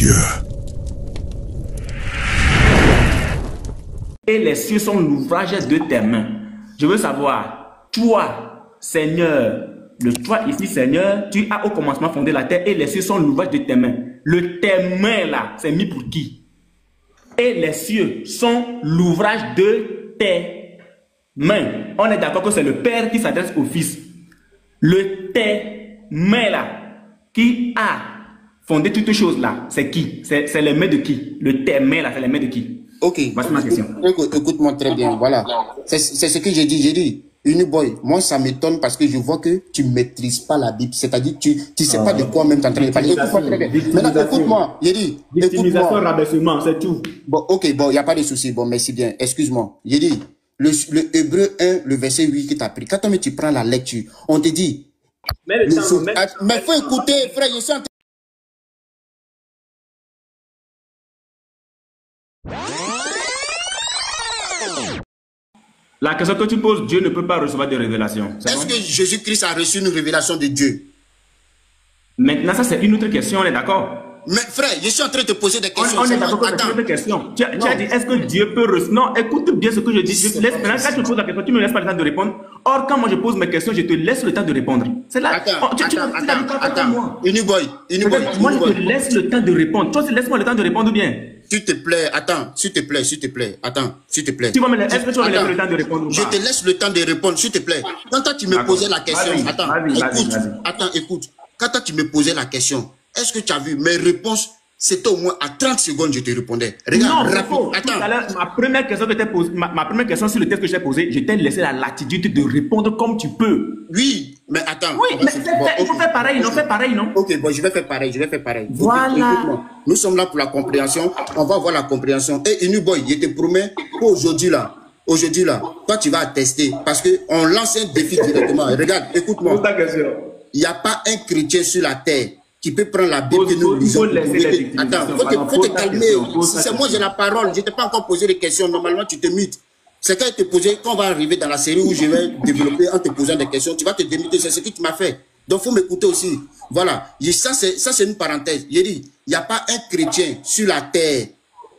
Dieu. Et les cieux sont l'ouvrage de tes mains. Je veux savoir, toi, Seigneur, le toi ici, Seigneur, tu as au commencement fondé la terre et les cieux sont l'ouvrage de tes mains. Le tes mains là, c'est mis pour qui? Et les cieux sont l'ouvrage de tes mains. On est d'accord que c'est le Père qui s'adresse au Fils. Le tes mains là, qui a fondé toutes ces choses là, c'est qui? C'est les mains de qui? Le tes mains là, c'est les mains de qui? Ok. Voici ma question. Écoute-moi très bien, voilà. C'est ce que j'ai dit. J'ai dit, Uniboy, moi ça m'étonne parce que je vois que tu ne maîtrises pas la Bible. C'est-à-dire que tu ne sais pas de quoi même tu es en train de parler. Écoute-moi très bien. Maintenant, écoute-moi. J'ai dit, victimisation, rabaissement, c'est tout. Bon, ok, bon, il n'y a pas de souci. Bon, merci bien. Excuse-moi. J'ai dit, le Hébreu 1, le verset 8 que tu as pris. Quand tu prends la lecture, on te dit. Mais il faut écouter, frère, je suis en train. La question que tu poses, Dieu ne peut pas recevoir de révélation. Est-ce que Jésus-Christ a reçu une révélation de Dieu? Maintenant, ça c'est une autre question, on est d'accord? Mais frère, je suis en train de te poser des questions. On est d'accord que c'est une autre question. Tu as dit, est-ce que Dieu peut recevoir? Non, écoute bien ce que je dis. Maintenant, quand tu me poses la question, tu ne me laisses pas le temps de répondre. Or, quand moi je pose mes questions, je te laisse le temps de répondre. C'est là. Attends. Uniboy. Moi, je te laisse le temps de répondre. Toi, laisse-moi le temps de répondre bien. S'il te plaît, attends, s'il te plaît. Attends, s'il te plaît. Est-ce que tu vas me laisser le temps de répondre ou pas? Je te laisse le temps de répondre, s'il te plaît. Quand toi, tu me posais la question, écoute. Quand toi, tu me posais la question, est-ce que tu as vu mes réponses? C'était au moins à 30 secondes, je te répondais. Regarde, non, attends. Ma première question ma première question sur le texte que j'ai posé, je t'ai laissé la latitude de répondre comme tu peux. Oui, mais attends. Oui, mais il faut faire pareil, non? Fais pareil, non? Ok, bon, je vais faire pareil. Voilà. Nous sommes là pour la compréhension. On va voir la compréhension. Et Uniboy, je te promets qu'aujourd'hui là, toi tu vas attester parce qu'on lance un défi directement. Regarde, écoute-moi. Il n'y a pas un chrétien sur la terre qui peut prendre la Bible que nous lisons. Attends, faut te calmer. Si c'est moi j'ai la parole, je ne t'ai pas encore posé des questions. Normalement, tu te mutes. C'est quand on va arriver dans la série où je vais développer en te posant des questions, tu vas te démuter. C'est ce que tu m'as fait. Donc, il faut m'écouter aussi. Voilà. Ça, c'est une parenthèse. J'ai dit, il n'y a pas un chrétien sur la terre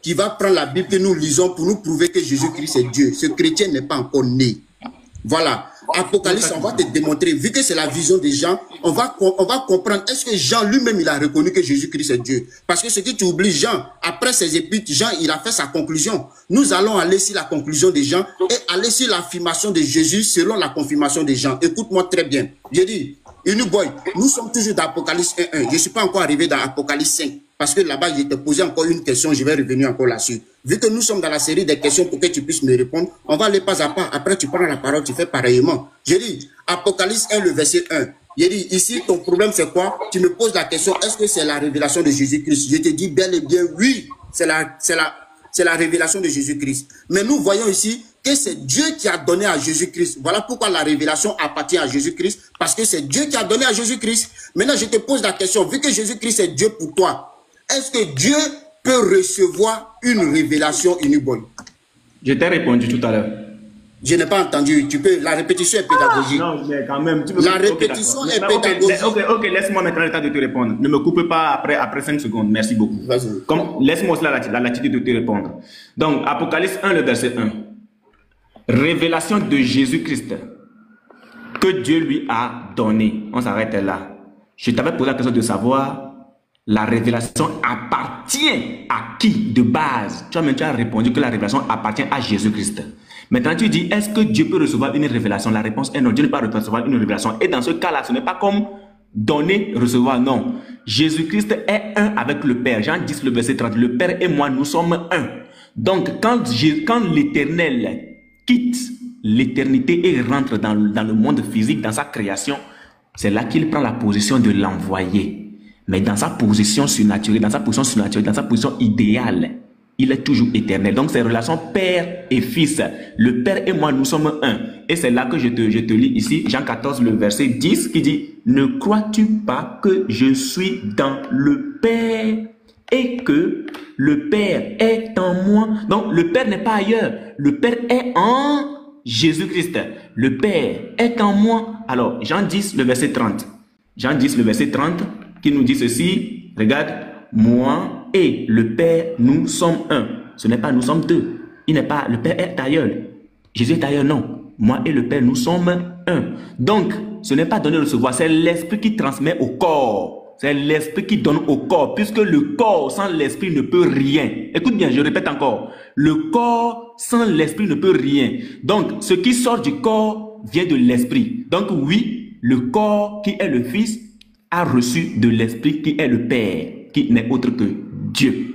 qui va prendre la Bible que nous lisons pour nous prouver que Jésus-Christ est Dieu. Ce chrétien n'est pas encore né. Voilà. Apocalypse, on va te démontrer, vu que c'est la vision des gens, on va comprendre, est-ce que Jean lui-même, il a reconnu que Jésus-Christ est Dieu? Parce que ce que tu oublies, Jean, après ses épîtres, Jean, il a fait sa conclusion. Nous allons aller sur la conclusion des gens et aller sur l'affirmation de Jésus selon la confirmation des gens. Écoute-moi très bien. J'ai dit, Uniboy, nous sommes toujours dans Apocalypse 1.1. Je ne suis pas encore arrivé dans Apocalypse 5. Parce que là-bas, je t'ai posé encore une question, je vais revenir encore là-dessus. Vu que nous sommes dans la série des questions pour que tu puisses me répondre, on va aller pas à pas. Après, tu prends la parole, tu fais pareillement. J'ai dit, Apocalypse 1, le verset 1. J'ai dit, ici, ton problème, c'est quoi? Tu me poses la question, est-ce que c'est la révélation de Jésus-Christ? Je te dis bel et bien, oui, c'est la révélation de Jésus-Christ. Mais nous voyons ici que c'est Dieu qui a donné à Jésus-Christ. Voilà pourquoi la révélation appartient à Jésus-Christ, parce que c'est Dieu qui a donné à Jésus-Christ. Maintenant, je te pose la question, vu que Jésus-Christ est Dieu pour toi, est-ce que Dieu peut recevoir une révélation Uniboy? Je t'ai répondu tout à l'heure. Je n'ai pas entendu. La répétition est pédagogique. Non, mais quand même. La répétition est pédagogique. Ok, laisse-moi maintenant le temps de te répondre. Ne me coupe pas après 5 secondes. Merci beaucoup. Laisse-moi aussi la latitude de te répondre. Donc, Apocalypse 1, le verset 1. Révélation de Jésus-Christ que Dieu lui a donné. On s'arrête là. Je t'avais posé la question de savoir la révélation appartient à qui de base? Tu as répondu que la révélation appartient à Jésus-Christ. Maintenant, tu dis, est-ce que Dieu peut recevoir une révélation? La réponse est non, Dieu ne peut pas recevoir une révélation. Et dans ce cas-là, ce n'est pas comme donner, recevoir, non. Jésus-Christ est un avec le Père. Jean 10, le verset 30. Le Père et moi, nous sommes un. Donc, quand l'Éternel quitte l'éternité et rentre dans le monde physique, dans sa création, c'est là qu'il prend la position de l'envoyé. Mais dans sa position surnaturelle, dans sa position idéale, il est toujours éternel. Donc, c'est relation père et fils. Le père et moi, nous sommes un. Et c'est là que je te lis ici, Jean 14, le verset 10, qui dit, « Ne crois-tu pas que je suis dans le Père et que le Père est en moi? » Donc, le Père n'est pas ailleurs. Le Père est en Jésus-Christ. Le Père est en moi. Alors, Jean 10, le verset 30. Jean 10, le verset 30, qui nous dit ceci, regarde, moi et le Père, nous sommes un. Ce n'est pas nous sommes deux. Il n'est pas, le Père est ailleurs. Jésus est ailleurs, non. Moi et le Père, nous sommes un. Donc, ce n'est pas donner recevoir, c'est l'esprit qui transmet au corps. C'est l'esprit qui donne au corps, puisque le corps sans l'esprit ne peut rien. Écoute bien, je répète encore. Le corps sans l'esprit ne peut rien. Donc, ce qui sort du corps vient de l'esprit. Donc, oui, le corps qui est le Fils a reçu de l'esprit qui est le Père, qui n'est autre que Dieu.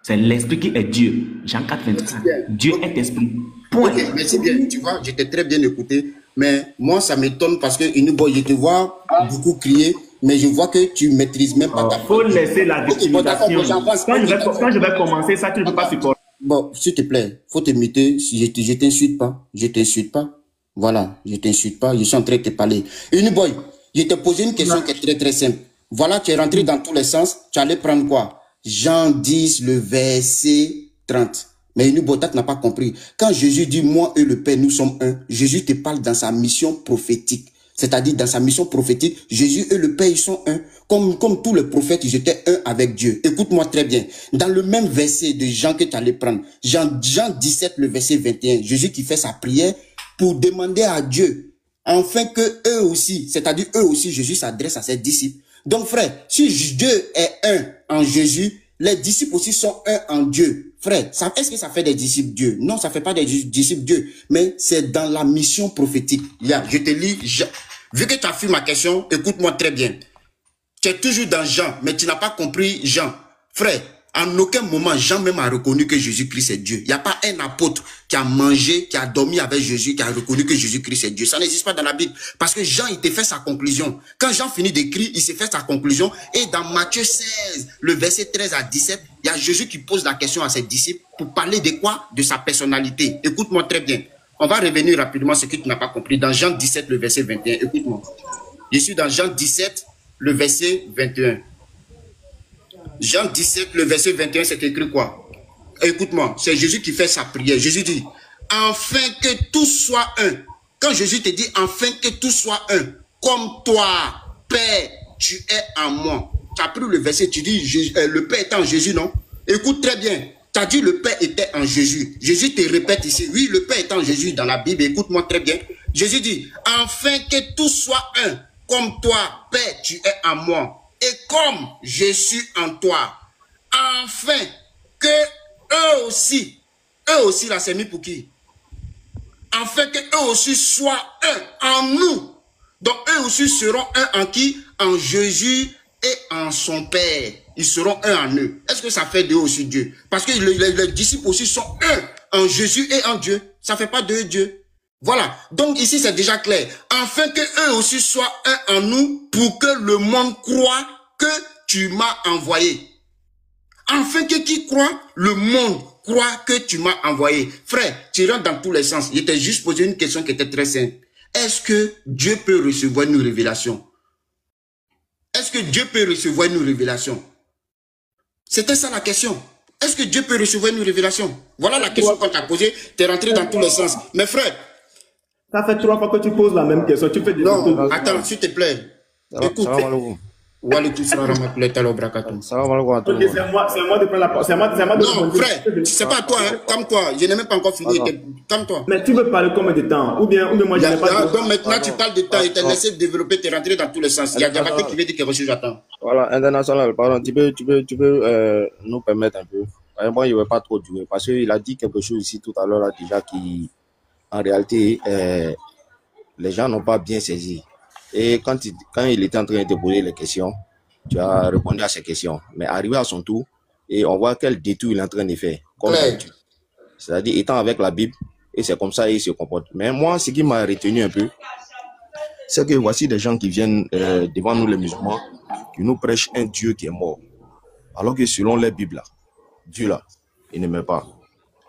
C'est l'esprit qui est Dieu. Jean 4, 23. Dieu est esprit. Point. Ok, merci bien. Tu vois, j'étais très bien écouté. Mais moi, ça m'étonne parce que Inuboy, je te vois beaucoup crier, mais je vois que tu ne maîtrises même pas ta Il faut laisser la victimisation. Quand je vais commencer, ça, tu ne peux pas supporter. Bon, s'il te plaît, faut te muter. Je t'insulte pas. Je t'insulte pas. Voilà, je t'insulte pas. Je suis en train de te parler. Inuboy, je t'ai posé une question qui est très très simple. Voilà, tu es rentré dans tous les sens. Tu allais prendre quoi? Jean 10, le verset 30. Mais Inuboy, tu n'as pas compris. Quand Jésus dit, moi et le Père, nous sommes un, Jésus te parle dans sa mission prophétique. C'est-à-dire, dans sa mission prophétique, Jésus et le Père, ils sont un. Comme tous les prophètes, ils étaient un avec Dieu. Écoute-moi très bien. Dans le même verset de Jean que tu allais prendre, Jean 17, le verset 21, Jésus qui fait sa prière pour demander à Dieu, afin que eux aussi, c'est-à-dire eux aussi, Jésus s'adresse à ses disciples. Donc frère, si Dieu est un en Jésus, les disciples aussi sont un en Dieu. Frère, est-ce que ça fait des disciples Dieu? Non, ça ne fait pas des disciples Dieu, mais c'est dans la mission prophétique. Là, je te lis, vu que tu as fait ma question, écoute-moi très bien. Tu es toujours dans Jean, mais tu n'as pas compris Jean. Frère, en aucun moment, Jean même a reconnu que Jésus-Christ est Dieu. Il n'y a pas un apôtre qui a mangé, qui a dormi avec Jésus, qui a reconnu que Jésus-Christ est Dieu. Ça n'existe pas dans la Bible. Parce que Jean, il t'a fait sa conclusion. Quand Jean finit d'écrire, il s'est fait sa conclusion. Et dans Matthieu 16, le verset 13 à 17, il y a Jésus qui pose la question à ses disciples pour parler de quoi? De sa personnalité. Écoute-moi très bien. On va revenir rapidement ce que tu n'as pas compris. Dans Jean 17, le verset 21, écoute-moi. Je suis dans Jean 17, le verset 21. Jean 17, le verset 21, c'est écrit quoi? Écoute-moi, c'est Jésus qui fait sa prière. Jésus dit, afin que tout soit un. Quand Jésus te dit, afin que tout soit un, comme toi, Père, tu es en moi. Tu as pris le verset, tu dis, le Père est en Jésus, non? Écoute très bien. Tu as dit, le Père était en Jésus. Jésus te répète ici, oui, le Père est en Jésus dans la Bible. Écoute-moi très bien. Jésus dit, afin que tout soit un, comme toi, Père, tu es en moi. Et comme je suis en toi, afin que eux aussi là c'est mis pour qui? Afin que eux aussi soient un en nous. Donc eux aussi seront un en qui? En Jésus et en son Père. Ils seront un en eux. Est-ce que ça fait d'eux aussi Dieu? Parce que les disciples aussi sont un en Jésus et en Dieu. Ça ne fait pas d'eux Dieu. Voilà. Donc ici c'est déjà clair. Afin que eux aussi soient un en nous pour que le monde croit que tu m'as envoyé. Afin que qui croit, le monde croit que tu m'as envoyé. Frère, tu rentres dans tous les sens. Je t'ai juste posé une question qui était très simple. Est-ce que Dieu peut recevoir une révélation? Est-ce que Dieu peut recevoir une révélation? C'était ça la question. Est-ce que Dieu peut recevoir une révélation? Voilà la question qu'on t'a posée. Tu es rentré dans tous les sens. Mais frère, ça fait 3 fois que tu poses la même question. Tu fais des non, attends, s'il te plaît. Écoute. C'est moi de prendre la parole. C'est moi de non, frère, c'est pas toi, hein. Calme-toi. Je n'ai même pas encore fini. Calme-toi. Mais tu veux parler combien de temps? Ou bien moi, je n'ai pas. Donc maintenant, tu parles de temps. Il t'a laissé développer, t'es rentré dans tous les sens. Il y a Diabaté qui veut dire que j'attends. Voilà, international, pardon, tu peux nous permettre un peu. Moi, il ne veut pas trop durer. Parce qu'il a dit quelque chose ici tout à l'heure, là, déjà, qui, en réalité, les gens n'ont pas bien saisi. Et quand il était en train de te poser les questions, tu as répondu à ces questions. Mais arrivé à son tour, et on voit quel détour il est en train de faire. C'est-à-dire, étant avec la Bible, et c'est comme ça qu'il se comporte. Mais moi, ce qui m'a retenu un peu, c'est que voici des gens qui viennent devant nous, les musulmans, qui nous prêchent un Dieu qui est mort. Alors que selon les Bibles, là, Dieu là, il ne meurt pas.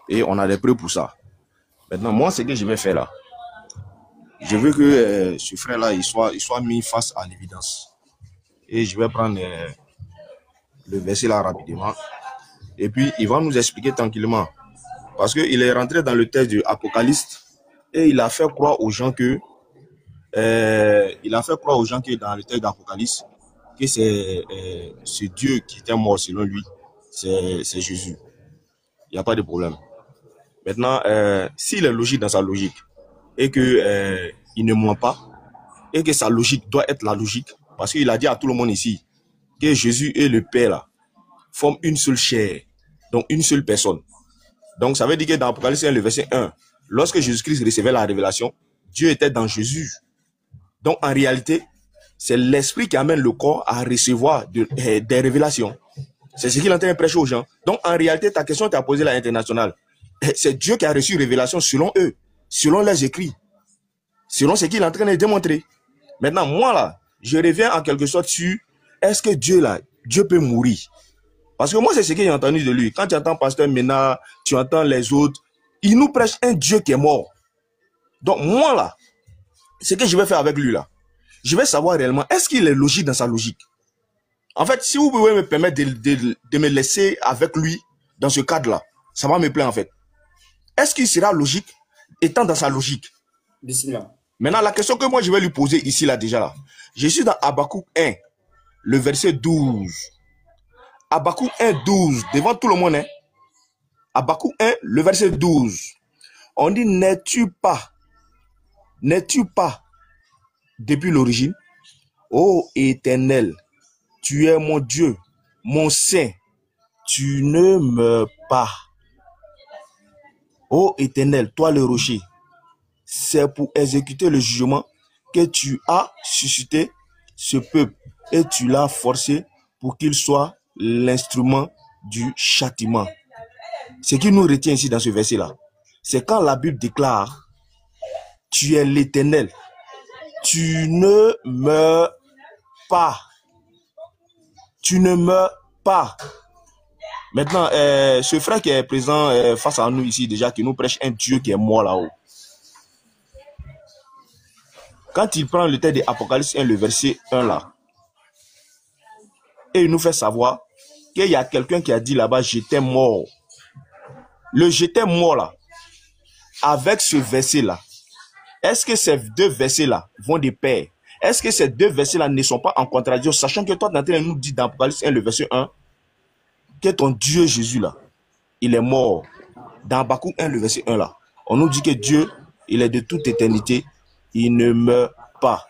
Et on a des preuves pour ça. Maintenant, moi, ce que je vais faire là, je veux que ce frère-là, il soit mis face à l'évidence. Et je vais prendre le verset là rapidement. Et puis, il va nous expliquer tranquillement. Parce qu'il est rentré dans le texte de l'Apocalypse et il a fait croire aux gens que dans le texte d'Apocalypse, que c'est ce Dieu qui était mort selon lui. c'est Jésus. Il n'y a pas de problème. Maintenant, s'il est logique dans sa logique et que il ne ment pas et que sa logique doit être la logique, parce qu'il a dit à tout le monde ici que Jésus et le Père là, forment une seule chair, donc une seule personne. Donc ça veut dire que dans Apocalypse 1, le verset 1, lorsque Jésus-Christ recevait la révélation, Dieu était dans Jésus. Donc en réalité, c'est l'esprit qui amène le corps à recevoir des révélations. C'est ce qu'il est en train de prêcher aux gens. Donc en réalité, ta question t'a posée à l'international. C'est Dieu qui a reçu révélation selon eux, selon leurs écrits, selon ce qu'il est en train de démontrer. Maintenant, moi là, je reviens en quelque sorte sur est-ce que Dieu là, Dieu peut mourir? Parce que moi, c'est ce que j'ai entendu de lui. Quand tu entends Pasteur Ménard, tu entends les autres, il nous prêche un Dieu qui est mort. Donc moi là, ce que je vais faire avec lui là, je vais savoir réellement, est-ce qu'il est logique dans sa logique? En fait, si vous pouvez me permettre de me laisser avec lui dans ce cadre-là, ça va me plaire en fait. Est-ce qu'il sera logique étant dans sa logique? Maintenant, la question que moi je vais lui poser ici là déjà là, je suis dans Habakkuk 1, le verset 12. Habakkuk 1, 12, devant tout le monde. Hein? Habakkuk 1, le verset 12. On dit, n'es-tu pas depuis l'origine, ô Éternel, tu es mon Dieu, mon Saint, tu ne meurs pas. Ô Éternel, toi le rocher, c'est pour exécuter le jugement que tu as suscité ce peuple et tu l'as forcé pour qu'il soit l'instrument du châtiment. Ce qui nous retient ici dans ce verset-là, c'est quand la Bible déclare « Tu es l'Éternel, tu ne meurs pas. Tu ne meurs pas. » Maintenant, ce frère qui est présent face à nous ici déjà, qui nous prêche un Dieu qui est mort là-haut. Quand il prend le texte de Apocalypse 1, le verset 1 là, et il nous fait savoir qu'il y a quelqu'un qui a dit là-bas, j'étais mort. Le j'étais mort là, avec ce verset là, est-ce que ces deux versets là vont de pair? Est-ce que ces deux versets là ne sont pas en contradiction, sachant que toi, tu es en train de nous dire dans Apocalypse 1, le verset 1, que ton Dieu Jésus là, il est mort. Dans Habakkuk 1, le verset 1 là, on nous dit que Dieu, il est de toute éternité, il ne meurt pas.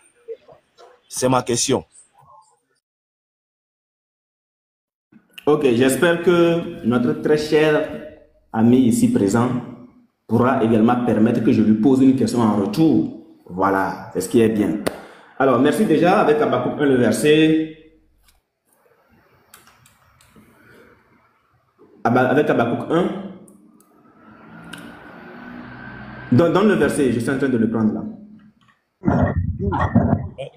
C'est ma question. Ok, j'espère que notre très cher ami ici présent pourra également permettre que je lui pose une question en retour. Voilà, c'est ce qui est bien. Alors, merci déjà avec Habakkuk 1, le verset. Avec Habakkuk 1. Dans le verset, je suis en train de le prendre là.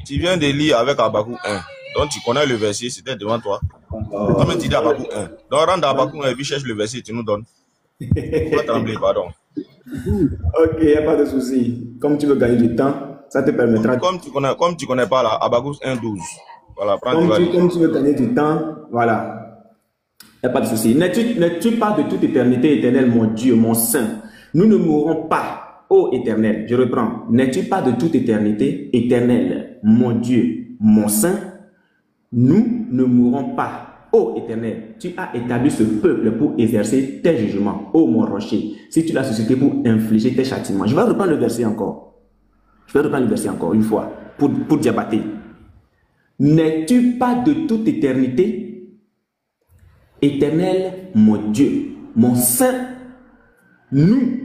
Tu viens de lire avec Habakkuk 1. Donc tu connais le verset, c'était devant toi. Comme tu dis Habakkuk 1. Donc rentre dans Habakkuk 1 et puis cherche le verset, tu nous donnes. Pas trembler, pardon. Ok, il n'y a pas de souci. Comme tu veux gagner du temps, ça te permettra. Comme tu connais pas là, Habakkuk 1, 12. Voilà, prends comme tu veux gagner du temps, voilà. Il n'y a pas de souci. N'es-tu pas de toute éternité, éternel, mon Dieu, mon Saint? Nous ne mourrons pas, ô Éternel. Je reprends. N'es-tu pas de toute éternité, éternel, mon Dieu, mon Saint? Nous ne mourrons pas, ô Éternel. Tu as établi ce peuple pour exercer tes jugements, ô mon rocher. Si tu l'as suscité pour infliger tes châtiments. Je vais reprendre le verset encore. Une fois pour Diabaté. N'es-tu pas de toute éternité, éternel, mon Dieu, mon Saint? Nous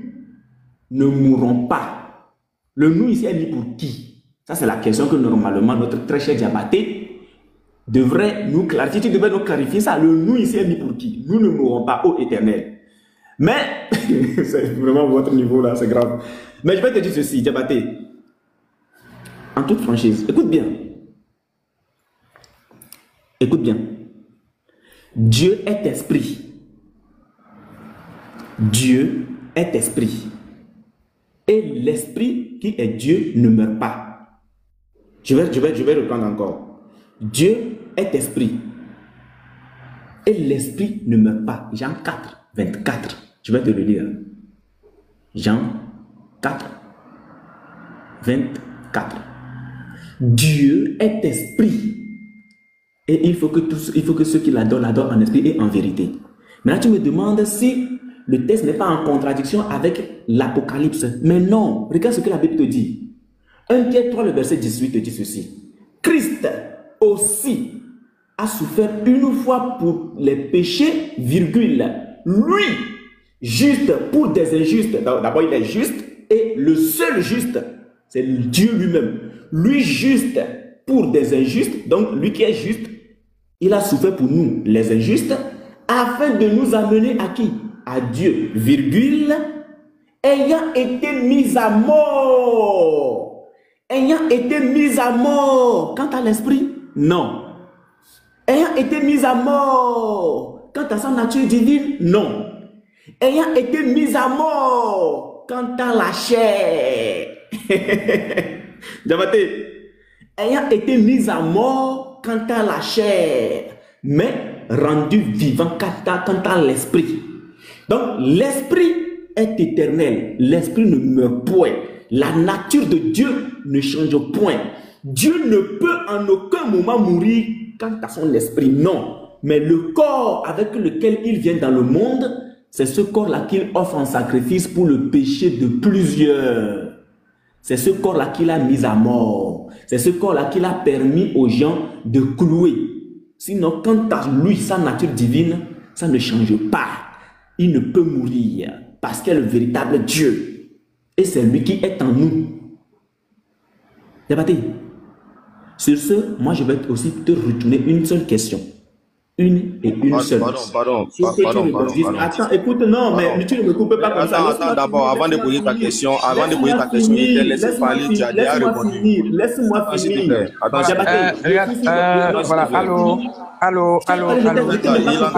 ne mourrons pas. Le nous ici est mis pour qui? Ça, c'est la question que normalement notre très cher Diabaté devrait nous clarifier. Tu devrais nous clarifier ça. Le nous ici est mis pour qui? Nous ne mourrons pas, ô Éternel. Mais, c'est vraiment votre niveau là, c'est grave. Mais je vais te dire ceci, Diabaté. En toute franchise, écoute bien. Écoute bien. Dieu est esprit. Dieu est esprit. Et l'esprit qui est Dieu ne meurt pas. Je vais reprendre encore. Dieu est esprit. Et l'esprit ne meurt pas. Jean 4, 24. Je vais te le lire. Jean 4, 24. Dieu est esprit. Et il faut que ceux qui l'adorent en esprit et en vérité. Maintenant, tu me demandes si le texte n'est pas en contradiction avec l'Apocalypse. Mais non, regarde ce que la Bible te dit. 1 Pierre 3, le verset 18 te dit ceci. Christ aussi a souffert une fois pour les péchés, virgule. Lui, juste pour des injustes. D'abord, il est juste et le seul juste, c'est Dieu lui-même. Lui, juste pour des injustes, donc lui qui est juste, il a souffert pour nous, les injustes, afin de nous amener à qui? À Dieu, virgule, ayant été mis à mort. Ayant été mis à mort. Quant à l'esprit, non. Ayant été mis à mort. Quant à sa nature divine, non. Ayant été mis à mort. Quant à la chair. Diabaté. Ayant été mis à mort quant à la chair, mais rendu vivant quant à l'esprit. Donc, l'esprit est éternel. L'esprit ne meurt point. La nature de Dieu ne change point. Dieu ne peut en aucun moment mourir quant à son esprit, non. Mais le corps avec lequel il vient dans le monde, c'est ce corps-là qu'il offre en sacrifice pour le péché de plusieurs. C'est ce corps-là qu'il a mis à mort. C'est ce corps-là qu'il a permis aux gens de clouer. Sinon, quant à lui, sa nature divine, ça ne change pas. Il ne peut mourir parce qu'il est le véritable Dieu. Et c'est lui qui est en nous. Débattez. Sur ce, moi je vais aussi te retourner une seule question. Une seule. Pardon. Attends, écoute, non, mais tu ne me coupes pas comme ça. Attends, d'abord, avant de poser ta question, il t'a laissé parler, tu as déjà répondu. Laisse-moi finir. Attention. Voilà, allô.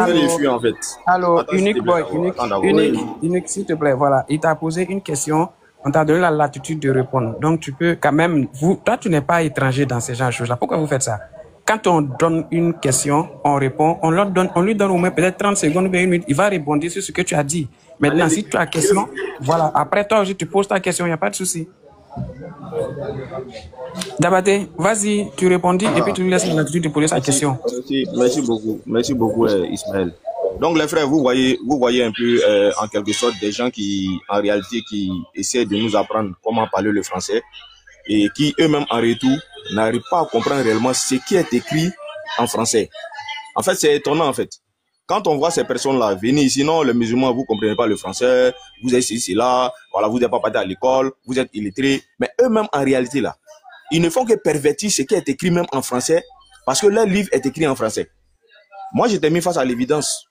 Il fuit en fait. Allô, unique, s'il te plaît, voilà. Il t'a posé une question, on t'a donné la latitude de répondre. Donc tu peux quand même, toi tu n'es pas étranger dans ces genres de choses-là. Pourquoi vous faites ça? Quand on donne une question, on répond, on lui donne au moins peut-être 30 secondes ou 1 minute, il va répondre sur ce que tu as dit. Maintenant, si tu as question, voilà, après toi, je te pose ta question, il n'y a pas de souci. Dabaté, vas-y, tu répondis et puis tu lui laisses l'habitude de poser sa question. Merci beaucoup, Ismaël. Donc les frères, vous voyez un peu en quelque sorte des gens qui, en réalité, qui essaient de nous apprendre comment parler le français et qui eux-mêmes en retour n'arrivent pas à comprendre réellement ce qui est écrit en français. En fait, c'est étonnant en fait. Quand on voit ces personnes-là venir ici, non, les musulmans, vous ne comprenez pas le français, vous êtes ici, là, voilà, vous n'êtes pas parti à l'école, vous êtes illettrés, mais eux-mêmes en réalité là, ils ne font que pervertir ce qui est écrit même en français parce que leur livre est écrit en français. Moi, j'étais mis face à l'évidence.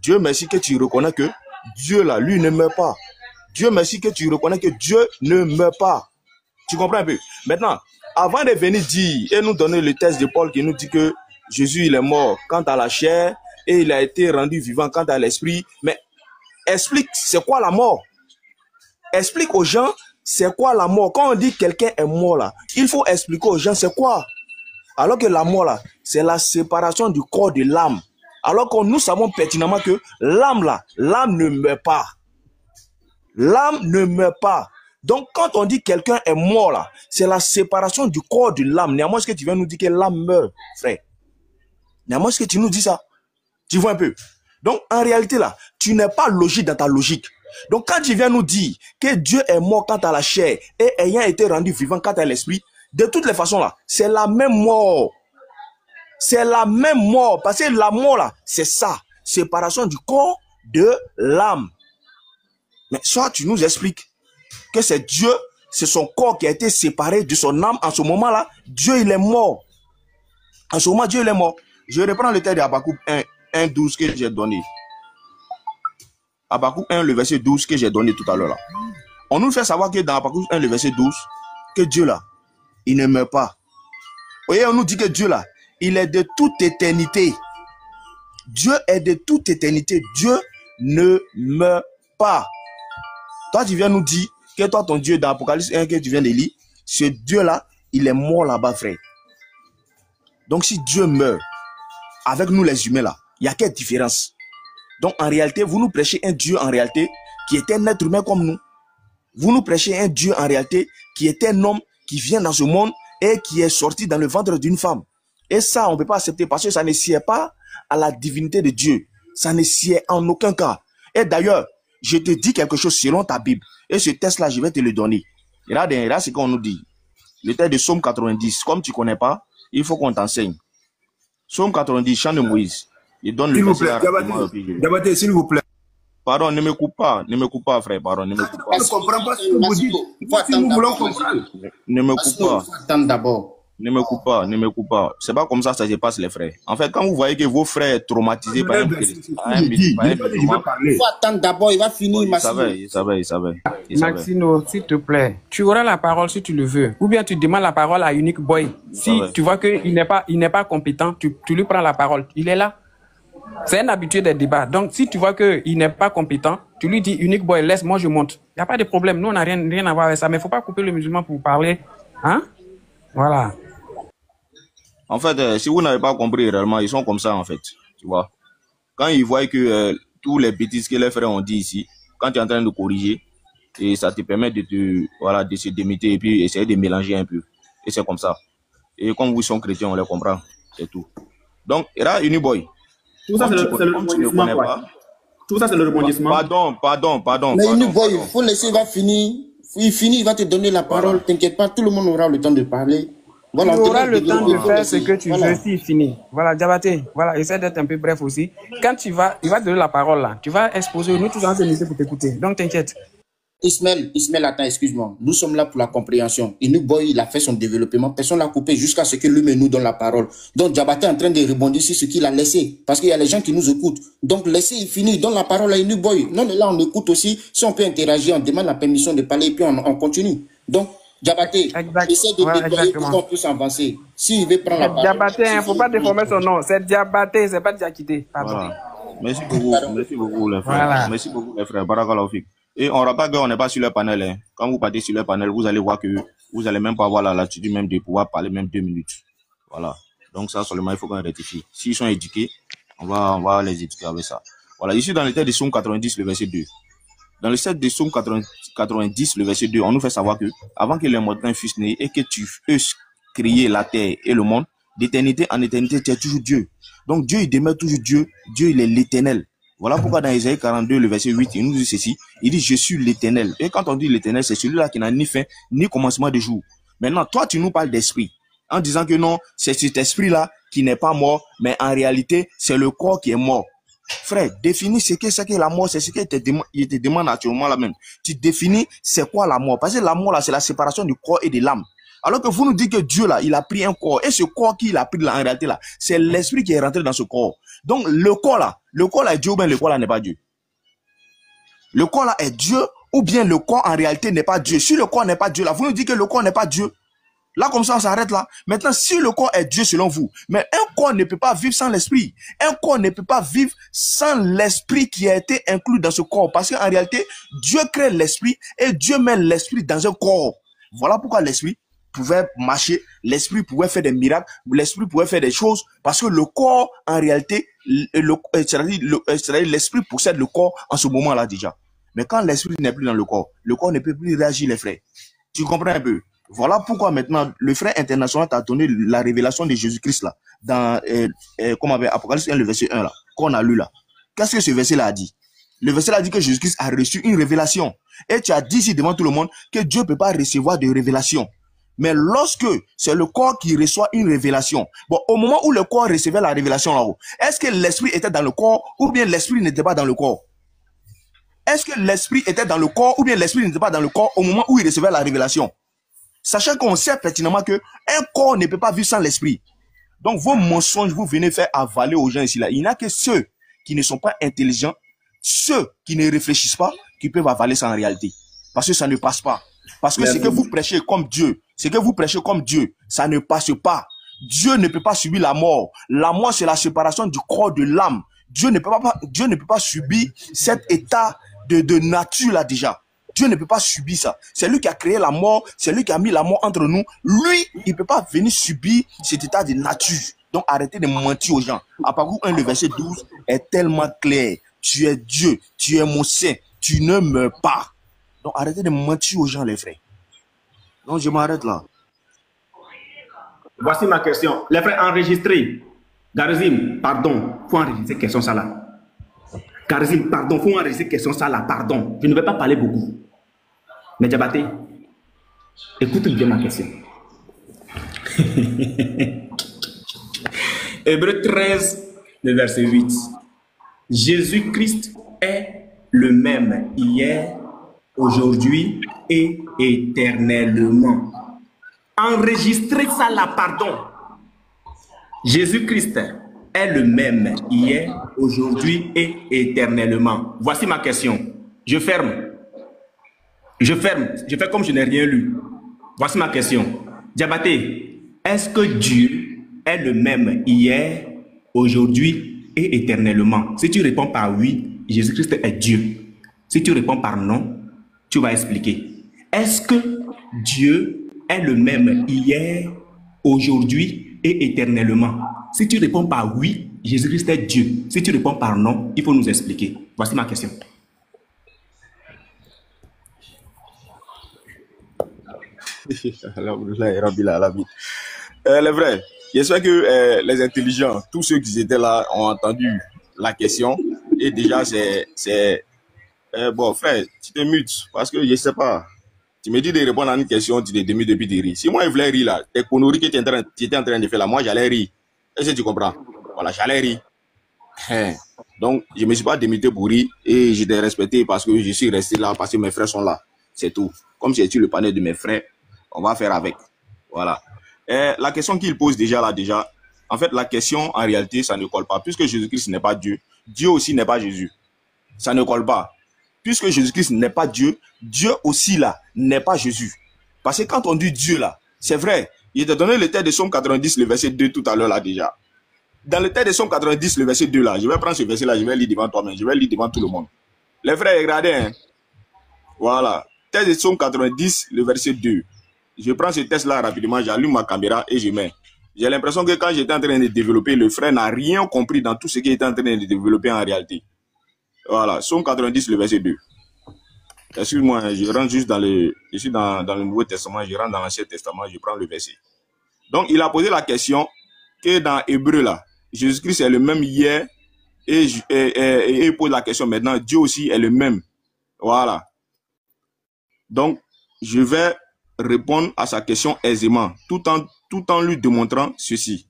Dieu merci que tu reconnais que Dieu là, lui ne meurt pas. Dieu merci que tu reconnais que Dieu ne meurt pas. Tu comprends un peu? Maintenant, avant de venir dire et nous donner le texte de Paul qui nous dit que Jésus il est mort quant à la chair et il a été rendu vivant quant à l'esprit, mais explique c'est quoi la mort? Explique aux gens c'est quoi la mort. Quand on dit quelqu'un est mort là, il faut expliquer aux gens c'est quoi. Alors que la mort là, c'est la séparation du corps de l'âme. Alors que nous savons pertinemment que l'âme là, l'âme ne meurt pas. L'âme ne meurt pas. Donc quand on dit quelqu'un est mort là, c'est la séparation du corps de l'âme. Néanmoins, est-ce que tu viens nous dire que l'âme meurt, frère? Néanmoins, est-ce que tu nous dis ça? Tu vois un peu? Donc en réalité là, tu n'es pas logique dans ta logique. Donc quand tu viens nous dire que Dieu est mort quant à la chair et ayant été rendu vivant quant à l'esprit, de toutes les façons là, c'est la même mort. C'est la même mort. Parce que la mort là, c'est ça. Séparation du corps de l'âme. Mais soit tu nous expliques que c'est Dieu, c'est son corps qui a été séparé de son âme. En ce moment-là, Dieu il est mort. En ce moment, Dieu il est mort. Je reprends le texte de Habakkuk 1, 12 que j'ai donné. Habakkuk 1, le verset 12 que j'ai donné tout à l'heure là. On nous fait savoir que dans Habakkuk 1, le verset 12, que Dieu là, il ne meurt pas. Vous voyez, on nous dit que Dieu là, il est de toute éternité. Dieu est de toute éternité. Dieu ne meurt pas. Toi, tu viens nous dire que toi, ton Dieu, dans Apocalypse 1 que tu viens de lire, ce Dieu-là, il est mort là-bas, frère. Donc, si Dieu meurt, avec nous les humains là, il n'y a quelle différence? Donc, en réalité, vous nous prêchez un Dieu, en réalité, qui est un être humain comme nous. Vous nous prêchez un Dieu, en réalité, qui est un homme qui vient dans ce monde et qui est sorti dans le ventre d'une femme. Et ça, on ne peut pas accepter parce que ça ne sied pas à la divinité de Dieu. Ça ne sied en aucun cas. Et d'ailleurs, je te dis quelque chose selon ta Bible. Et ce texte-là, je vais te le donner. Regarde ce qu'on nous dit. Le texte de Psaume 90. Comme tu ne connais pas, il faut qu'on t'enseigne. Psaume 90, chant de Moïse. Il donne le verset. Diabaté, s'il vous plaît. Pardon, ne me coupe pas, frère. Pardon, ne me coupe pas. On ne comprend pas ce que vous dites. Si nous voulons comprendre. Ne me coupe pas. Attends d'abord. Ne me coupe pas. C'est pas comme ça que ça se passe, les frères. En fait, quand vous voyez que vos frères sont traumatisés par un musulman, il faut attendre d'abord, il va finir. Il savait. Maxino, s'il te plaît, tu auras la parole si tu le veux. Ou bien tu demandes la parole à Unique Boy. Si tu vois qu'il n'est pas compétent, tu lui prends la parole. Il est là. C'est un habitué des débats. Donc, si tu vois qu'il n'est pas compétent, tu lui dis, Unique Boy, laisse, moi je monte. Il n'y a pas de problème. Nous, on n'a rien à voir avec ça. Mais il ne faut pas couper le musulman pour parler. Hein? Voilà. En fait, si vous n'avez pas compris réellement, ils sont comme ça, en fait. Tu vois. Quand ils voient que tous les bêtises que les frères ont dit ici, quand tu es en train de corriger, et ça te permet de se démêter et puis essayer de mélanger un peu. Et c'est comme ça. Et comme vous sont chrétiens, on les comprend. C'est tout. Donc, il y a Unique Boy. Tout ça, c'est le rebondissement. Tout ça, c'est le rebondissement. Pardon. Mais Unique Boy, il faut laisser, il va finir. Il finit, il va te donner la parole. T'inquiète pas, tout le monde aura le temps de parler. Voilà, tu auras le temps de faire ce que tu veux s'il finit. Voilà, Diabaté, voilà, essaie d'être un peu bref aussi. Quand il va donner la parole là, tu vas exposer, nous tous en train pour t'écouter. Donc t'inquiète. Ismaël, attends, excuse-moi. Nous sommes là pour la compréhension. Unique Boy, il a fait son développement. Personne ne l'a coupé jusqu'à ce que lui nous donne la parole. Donc Diabaté est en train de rebondir sur ce qu'il a laissé. Parce qu'il y a les gens qui nous écoutent. Donc laissez, il finit, il donne la parole à Unique Boy. Non, mais là, on écoute aussi. Si on peut interagir, on demande la permission de parler et puis on continue. Donc, Diabaté, essaie de déployer pour qu'on puisse avancer. S'il veut prendre la parole. Diabaté, il ne faut pas déformer son nom. C'est Diabaté, c'est pas Diakité. Voilà. Merci beaucoup les frères. Voilà. Merci beaucoup les frères. Barakallahu fik. Et on rappelle qu'on n'est pas sur le panel. Hein. Quand vous partez sur le panel, vous allez voir que vous n'allez même pas avoir la latitude même de pouvoir parler même 2 minutes. Voilà. Donc ça seulement, il faut qu'on rectifie. S'ils sont éduqués, on va les éduquer avec ça. Voilà. Ici dans le texte de Psaume 90, le verset 2. Dans le texte de Psaume 90, le verset 2, on nous fait savoir que avant que les mortels fussent nés et que tu eusses créé la terre et le monde, d'éternité en éternité, tu es toujours Dieu. Donc Dieu, il demeure toujours Dieu. Dieu, il est l'éternel. Voilà pourquoi dans Isaïe 42, le verset 8, il nous dit ceci. Il dit, je suis l'éternel. Et quand on dit l'éternel, c'est celui-là qui n'a ni fin, ni commencement de jour. Maintenant, toi, tu nous parles d'esprit. En disant que non, c'est cet esprit-là qui n'est pas mort, mais en réalité, c'est le corps qui est mort. Frère, définis ce que c'est que la mort, c'est ce qu'il te demande actuellement là même. Tu définis c'est quoi la mort. Parce que la mort là, c'est la séparation du corps et de l'âme. Alors que vous nous dites que Dieu là, il a pris un corps. Et ce corps qu'il a pris là, en réalité là, c'est l'esprit qui est rentré dans ce corps. Donc le corps là est Dieu ou bien le corps là n'est pas Dieu. Le corps là est Dieu ou bien le corps en réalité n'est pas Dieu. Si le corps n'est pas Dieu là, vous nous dites que le corps n'est pas Dieu. Là, comme ça, on s'arrête là. Maintenant, si le corps est Dieu selon vous, mais un corps ne peut pas vivre sans l'esprit. Un corps ne peut pas vivre sans l'esprit qui a été inclus dans ce corps. Parce qu'en réalité, Dieu crée l'esprit et Dieu met l'esprit dans un corps. Voilà pourquoi l'esprit pouvait marcher, l'esprit pouvait faire des miracles, l'esprit pouvait faire des choses. Parce que le corps, en réalité, l'esprit possède le corps en ce moment-là déjà. Mais quand l'esprit n'est plus dans le corps ne peut plus réagir, les frères. Tu comprends un peu? Voilà pourquoi maintenant le frère international t'a donné la révélation de Jésus-Christ là, dans Apocalypse 1, le verset 1 là, qu'on a lu là. Qu'est-ce que ce verset là a dit? Le verset là a dit que Jésus-Christ a reçu une révélation. Et tu as dit ici devant tout le monde que Dieu ne peut pas recevoir de révélation. Mais lorsque c'est le corps qui reçoit une révélation, bon, au moment où le corps recevait la révélation là-haut, est-ce que l'esprit était dans le corps ou bien l'esprit n'était pas dans le corps? Est-ce que l'esprit était dans le corps ou bien l'esprit n'était pas dans le corps au moment où il recevait la révélation? Sachant qu'on sait pertinemment qu'un corps ne peut pas vivre sans l'esprit. Donc vos mensonges, vous venez faire avaler aux gens ici là. Il n'y a que ceux qui ne sont pas intelligents, ceux qui ne réfléchissent pas, qui peuvent avaler ça en réalité. Parce que ça ne passe pas. Parce que ce que vous prêchez comme Dieu, ça ne passe pas. Dieu ne peut pas subir la mort. La mort, c'est la séparation du corps de l'âme. Dieu ne peut pas subir cet état de nature là déjà. Dieu ne peut pas subir ça. C'est lui qui a créé la mort, c'est lui qui a mis la mort entre nous. Lui, il ne peut pas venir subir cet état de nature. Donc arrêtez de mentir aux gens. Apocalypse 1, le verset 12 est tellement clair. Tu es Dieu, tu es mon saint, tu ne meurs pas. Donc arrêtez de mentir aux gens, les frères. Donc je m'arrête là. Voici ma question. Les frères, enregistrez. Garizim, pardon, faut enregistrer cette question ça là. Garizim, pardon, faut enregistrer cette question ça là, pardon. Je ne vais pas parler beaucoup. Mais Diabaté, écoute bien ma question. Hébreux 13, le verset 8. Jésus-Christ est le même hier, aujourd'hui et éternellement. Enregistrez ça là, pardon. Jésus-Christ est le même hier, aujourd'hui et éternellement. Voici ma question. Je ferme. Je fais comme je n'ai rien lu. Voici ma question. Diabaté, est-ce que Dieu est le même hier, aujourd'hui et éternellement? Si tu réponds par oui, Jésus-Christ est Dieu. Si tu réponds par non, tu vas expliquer. Est-ce que Dieu est le même hier, aujourd'hui et éternellement? Si tu réponds par oui, Jésus-Christ est Dieu. Si tu réponds par non, il faut nous expliquer. Voici ma question. Les vrais, j'espère que les intelligents, tous ceux qui étaient là ont entendu la question. Et déjà, c'est bon, frère, tu te mutes parce que je sais pas. Tu me dis de répondre à une question, tu te démutes depuis de rire. Si moi je voulais rire là, tes conneries que tu étais en train de faire là, moi j'allais rire. Est-ce que tu comprends? Voilà, j'allais rire. Donc, je me suis pas démuté pour rire et je t'ai respecté parce que je suis resté là, parce que mes frères sont là. C'est tout. Comme j'ai tué le panel de mes frères, on va faire avec. Voilà. La question qu'il pose déjà là, en fait, la question, en réalité, ça ne colle pas. Puisque Jésus-Christ n'est pas Dieu, Dieu aussi n'est pas Jésus. Ça ne colle pas. Puisque Jésus-Christ n'est pas Dieu, Dieu aussi là n'est pas Jésus. Parce que quand on dit Dieu là, c'est vrai. Il t'a donné le texte de Somme 90, le verset 2 tout à l'heure là déjà. Dans le texte de Somme 90, le verset 2 là, je vais prendre ce verset là, je vais lire devant toi-même, je vais lire devant tout le monde. Les frères, regardez, hein. Voilà. Texte de Somme 90, le verset 2. Je prends ce texte là rapidement, j'allume ma caméra et je mets. J'ai l'impression que quand j'étais en train de développer, le frère n'a rien compris dans tout ce qu'il était en train de développer en réalité. Voilà, Somme 90, le verset 2. Excuse-moi, je rentre juste je suis dans le Nouveau Testament, je rentre dans l'Ancien Testament, je prends le verset. Donc, il a posé la question que dans Hébreu là, Jésus-Christ est le même hier et il pose la question maintenant, Dieu aussi est le même. Voilà. Donc, je vais répondre à sa question aisément, tout en lui démontrant ceci.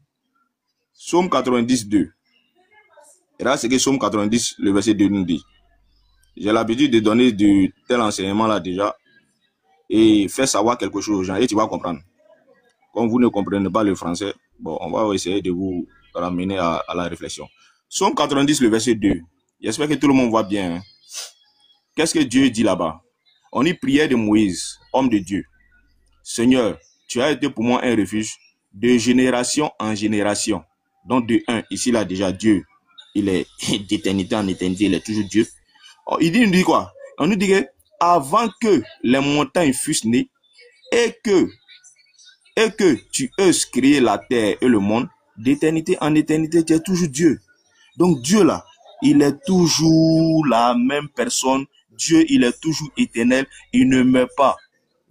Psaume 90, 2. Et là, c'est que Psaume 90, le verset 2 nous dit. J'ai l'habitude de donner de tel enseignement là déjà et faire savoir quelque chose aux gens et tu vas comprendre. Comme vous ne comprenez pas le français, bon, on va essayer de vous ramener à la réflexion. Psaume 90, le verset 2. J'espère que tout le monde voit bien. Hein. Qu'est-ce que Dieu dit là-bas? On y priait de Moïse, homme de Dieu. Seigneur, tu as été pour moi un refuge de génération en génération. Donc de 1, ici là déjà Dieu, il est d'éternité en éternité, il est toujours Dieu. Il nous dit quoi? On nous dit que avant que les montagnes fussent nées et que tu eusses créé la terre et le monde, d'éternité en éternité, tu es toujours Dieu. Donc Dieu là, il est toujours la même personne. Dieu, il est toujours éternel, il ne meurt pas.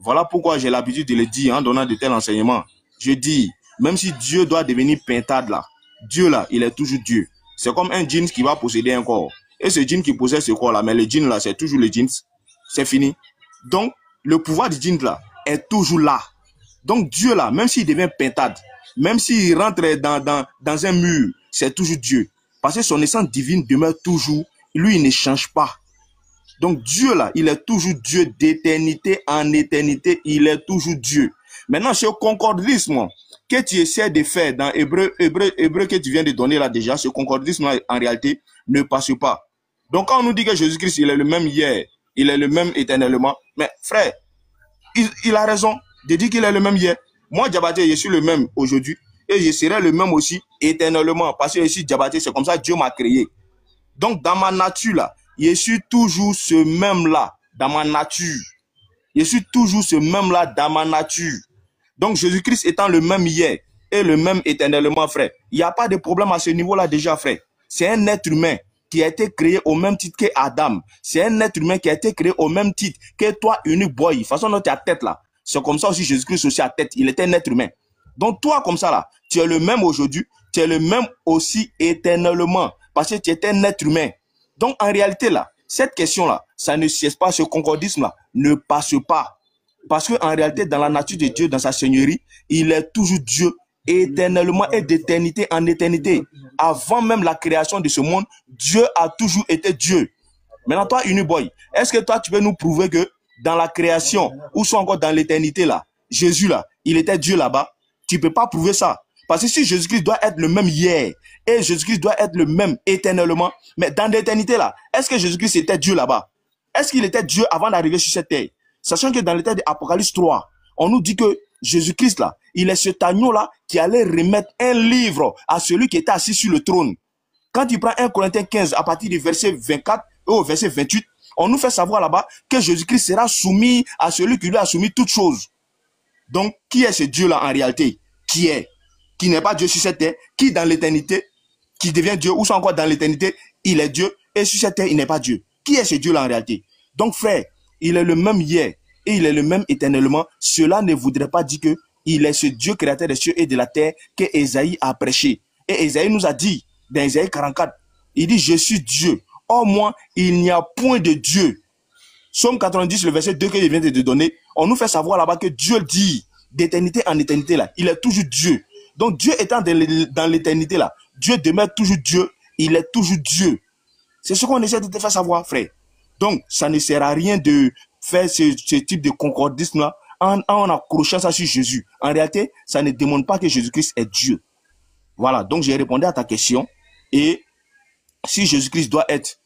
Voilà pourquoi j'ai l'habitude de le dire en donnant de tels enseignements. Je dis, même si Dieu doit devenir pintade là, Dieu là, il est toujours Dieu. C'est comme un djinn qui va posséder un corps. Et ce djinn qui possède ce corps là, mais le djinn là, c'est toujours le djinn. C'est fini. Donc, le pouvoir du djinn là est toujours là. Donc Dieu là, même s'il devient pintade, même s'il rentre dans un mur, c'est toujours Dieu. Parce que son essence divine demeure toujours. Lui, il ne change pas. Donc Dieu là, il est toujours Dieu d'éternité en éternité. Il est toujours Dieu. Maintenant, ce concordisme que tu essaies de faire dans Hébreu que tu viens de donner là déjà, ce concordisme là, en réalité, ne passe pas. Donc quand on nous dit que Jésus-Christ, il est le même hier, il est le même éternellement, mais frère, il a raison de dire qu'il est le même hier. Moi, Diabaté, je suis le même aujourd'hui et je serai le même aussi éternellement. Parce que ici, Diabaté, c'est comme ça Dieu m'a créé. Donc dans ma nature là, je suis toujours ce même là dans ma nature. Je suis toujours ce même là dans ma nature. Donc Jésus-Christ étant le même hier et le même éternellement, frère, il n'y a pas de problème à ce niveau-là déjà, frère. C'est un être humain qui a été créé au même titre que Adam. C'est un être humain qui a été créé au même titre que toi, unique boy. De toute façon, dans ta tête là, c'est comme ça aussi Jésus-Christ aussi à tête. Il était un être humain. Donc toi, comme ça là, tu es le même aujourd'hui, tu es le même aussi éternellement, parce que tu es un être humain. Donc, en réalité, là, cette question-là, ça ne cesse pas, ce concordisme-là ne passe pas. Parce qu'en réalité, dans la nature de Dieu, dans sa seigneurie, il est toujours Dieu, éternellement et d'éternité en éternité. Avant même la création de ce monde, Dieu a toujours été Dieu. Maintenant, toi, Uniboy, est-ce que toi, tu peux nous prouver que dans la création, ou soit encore dans l'éternité, là, Jésus, là, il était Dieu là-bas? Tu ne peux pas prouver ça. Parce que si Jésus-Christ doit être le même hier, et Jésus-Christ doit être le même éternellement, mais dans l'éternité, là, est-ce que Jésus-Christ était Dieu là-bas? Est-ce qu'il était Dieu avant d'arriver sur cette terre? Sachant que dans le texte d'Apocalypse 3, on nous dit que Jésus-Christ, là, il est cet agneau-là qui allait remettre un livre à celui qui était assis sur le trône. Quand tu prends 1 Corinthiens 15, à partir du verset 24 au verset 28, on nous fait savoir là-bas que Jésus-Christ sera soumis à celui qui lui a soumis toutes choses. Donc, qui est ce Dieu-là en réalité? Qui n'est pas Dieu sur cette terre, qui dans l'éternité, qui devient Dieu, ou soit encore dans l'éternité, il est Dieu, et sur cette terre, il n'est pas Dieu. Qui est ce Dieu-là en réalité? Donc, frère, il est le même hier, et il est le même éternellement. Cela ne voudrait pas dire que il est ce Dieu créateur des cieux et de la terre que Ésaïe a prêché. Et Ésaïe nous a dit, dans Ésaïe 44, il dit, je suis Dieu. Or, moi, il n'y a point de Dieu. Somme 90, le verset 2 que je viens de te donner, on nous fait savoir là-bas que Dieu dit, d'éternité en éternité là, il est toujours Dieu. Donc Dieu étant dans l'éternité là, Dieu demeure toujours Dieu, il est toujours Dieu. C'est ce qu'on essaie de te faire savoir, frère. Donc, ça ne sert à rien de faire ce type de concordisme là en accrochant ça sur Jésus. En réalité, ça ne démontre pas que Jésus-Christ est Dieu. Voilà, donc j'ai répondu à ta question. Et si Jésus-Christ doit être,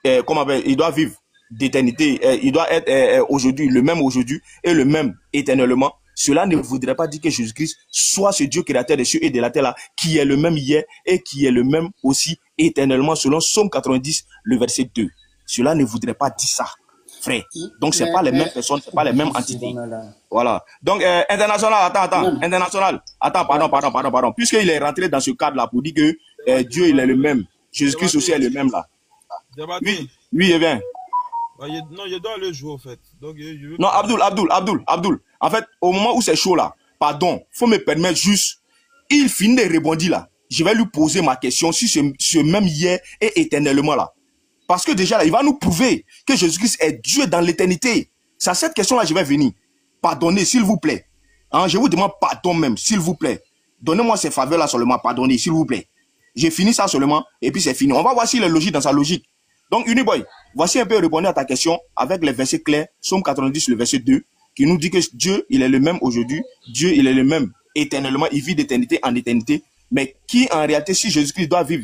il doit vivre d'éternité, il doit être aujourd'hui, le même aujourd'hui et le même éternellement, cela ne voudrait pas dire que Jésus-Christ soit ce Dieu créateur des cieux et de la terre là, qui est le même hier et qui est le même aussi éternellement, selon Somme 90, le verset 2. Cela ne voudrait pas dire ça, frère. Donc, ce n'est pas les mêmes personnes, ce n'est pas les mêmes entités. Voilà. Donc, international, international. Attends, pardon. Puisqu'il est rentré dans ce cadre-là pour dire que Dieu, il est le même. Jésus-Christ aussi est le même là. Oui, il vient. Non, je dois le jouer, en fait. Donc, non, Abdul. En fait, au moment où c'est chaud là, pardon, faut me permettre juste, il finit de rebondir là. Je vais lui poser ma question sur ce même hier et éternellement là. Parce que déjà là, il va nous prouver que Jésus-Christ est Dieu dans l'éternité. C'est à cette question-là je vais venir. Pardonnez, s'il vous plaît. Hein, je vous demande pardon même, s'il vous plaît. Donnez-moi ces faveurs-là seulement, pardonnez, s'il vous plaît. J'ai fini ça seulement, et puis c'est fini. On va voir s'il est logique dans sa logique. Donc, Uniboy, voici un peu répondre à ta question avec les versets clairs, Somme 90, le verset 2, qui nous dit que Dieu, il est le même aujourd'hui, Dieu, il est le même éternellement, il vit d'éternité en éternité, mais qui, en réalité, si Jésus-Christ doit vivre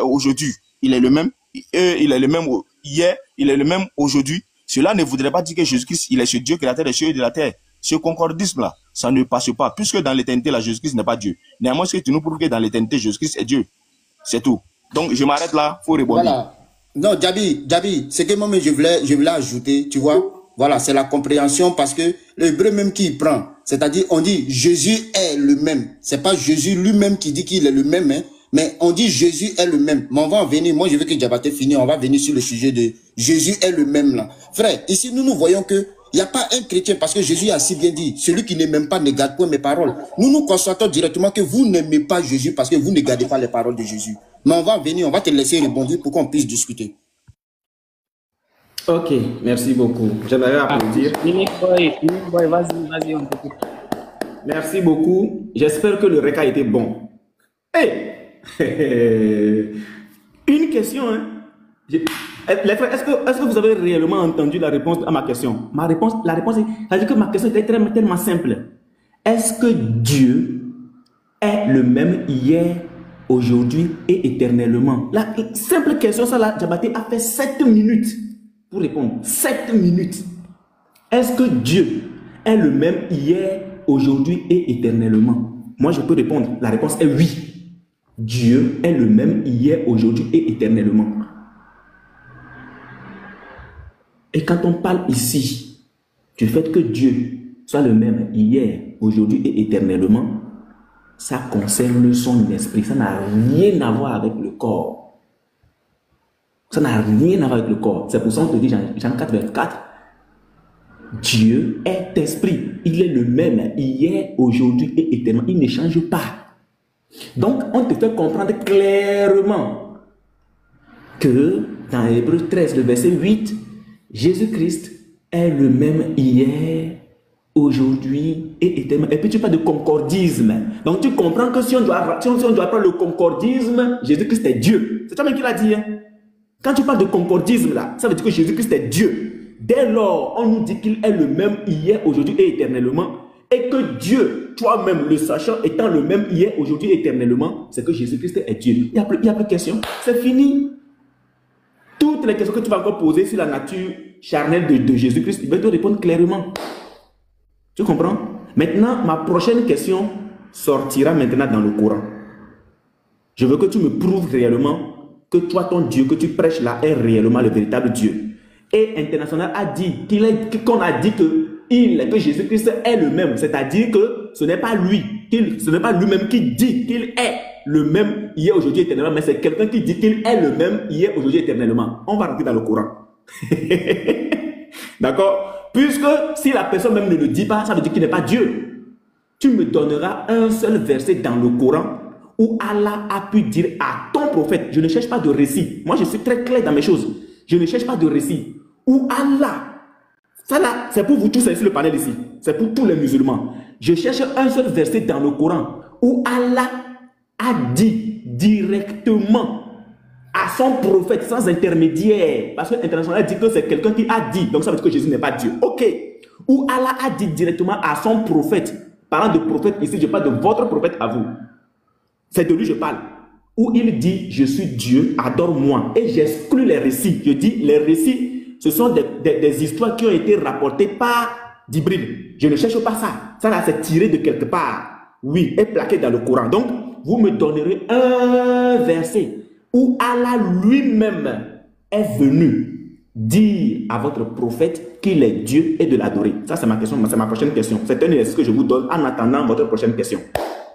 aujourd'hui, il est le même, il est le même hier, il est le même aujourd'hui, cela ne voudrait pas dire que Jésus-Christ, il est ce Dieu créateur des cieux et de la terre. Ce concordisme-là, ça ne passe pas, puisque dans l'éternité, là, Jésus-Christ n'est pas Dieu. Néanmoins, ce que tu nous prouves que dans l'éternité, Jésus-Christ est Dieu. C'est tout. Donc, je m'arrête là, il faut répondre. Voilà. Non, Djabi, ce que moi je voulais ajouter, tu vois, voilà, c'est la compréhension parce que l'hébreu même qui prend, c'est-à-dire on dit Jésus est le même. C'est pas Jésus lui-même qui dit qu'il est le même, hein, mais on dit Jésus est le même. Mais on va en venir, moi je veux que Diabaté finisse, on va venir sur le sujet de Jésus est le même là. Frère, ici nous voyons que il n'y a pas un chrétien, parce que Jésus a si bien dit, celui qui ne m'aime pas ne garde point mes paroles. Nous constatons directement que vous n'aimez pas Jésus parce que vous ne gardez pas les paroles de Jésus. Mais on va venir, on va te laisser rebondir pour qu'on puisse discuter. Ok, merci beaucoup. J'aimerais applaudir. Vas-y, on t'écoute. Merci beaucoup. J'espère que le repas a été bon. Hey! Une question, hein? Les frères, est-ce que vous avez réellement entendu la réponse à ma question? La réponse est, c'est-à-dire que ma question était tellement simple. Est-ce que Dieu est le même hier, aujourd'hui et éternellement? La simple question, ça là, Diabaté a fait 7 minutes pour répondre. 7 minutes. Est-ce que Dieu est le même hier, aujourd'hui et éternellement? Moi, je peux répondre. La réponse est oui. Dieu est le même hier, aujourd'hui et éternellement. Et quand on parle ici du fait que Dieu soit le même hier, aujourd'hui et éternellement, ça concerne son esprit. Ça n'a rien à voir avec le corps. Ça n'a rien à voir avec le corps. C'est pour ça qu'on te dit, Jean 4, 24, Dieu est esprit. Il est le même hier, aujourd'hui et éternellement. Il ne change pas. Donc, on te fait comprendre clairement que dans Hébreux 13, le verset 8, Jésus-Christ est le même hier, aujourd'hui et éternellement. Et puis tu parles de concordisme. Donc tu comprends que si on doit prendre le concordisme, Jésus-Christ est Dieu. C'est toi-même qui l'a dit. Hein? Quand tu parles de concordisme, là, ça veut dire que Jésus-Christ est Dieu. Dès lors, on nous dit qu'il est le même hier, aujourd'hui et éternellement. Et que Dieu, toi-même le sachant, étant le même hier, aujourd'hui et éternellement, c'est que Jésus-Christ est Dieu. Il n'y a plus de questions. C'est fini. Toutes les questions que tu vas encore poser sur la nature charnelle de Jésus-Christ, il va te répondre clairement. Tu comprends? Maintenant, ma prochaine question sortira maintenant dans le Coran. Je veux que tu me prouves réellement que toi, ton Dieu que tu prêches là est réellement le véritable Dieu. Et International a dit qu'on a dit que Jésus-Christ est le même. C'est-à-dire que ce n'est pas lui, ce n'est pas lui-même qui dit qu'il est le même hier, aujourd'hui, éternellement, mais c'est quelqu'un qui dit qu'il est le même hier, aujourd'hui, éternellement. On va rentrer dans le Coran. D'accord? Puisque si la personne même ne le dit pas, ça veut dire qu'il n'est pas Dieu. Tu me donneras un seul verset dans le Coran où Allah a pu dire à ton prophète, je ne cherche pas de récit. Moi, je suis très clair dans mes choses. Je ne cherche pas de récit. Où Allah, ça là, c'est pour vous tous sur le panel ici. C'est pour tous les musulmans. Je cherche un seul verset dans le Coran où Allah a dit directement à son prophète sans intermédiaire, parce que l'International dit que c'est quelqu'un qui a dit, donc ça veut dire que Jésus n'est pas Dieu. Ok. Où Allah a dit directement à son prophète, parlant de prophète ici, je parle de votre prophète à vous. C'est de lui que je parle. Où il dit, je suis Dieu, adore-moi. Et j'exclus les récits. Je dis, les récits, ce sont des histoires qui ont été rapportées par d'Hybride. Je ne cherche pas ça. Ça là, c'est tiré de quelque part. Oui, et plaqué dans le Coran. Donc, vous me donnerez un verset où Allah lui-même est venu dire à votre prophète qu'il est Dieu et de l'adorer. Ça, c'est ma question, c'est ma prochaine question. C'est un exercice que je vous donne en attendant votre prochaine question.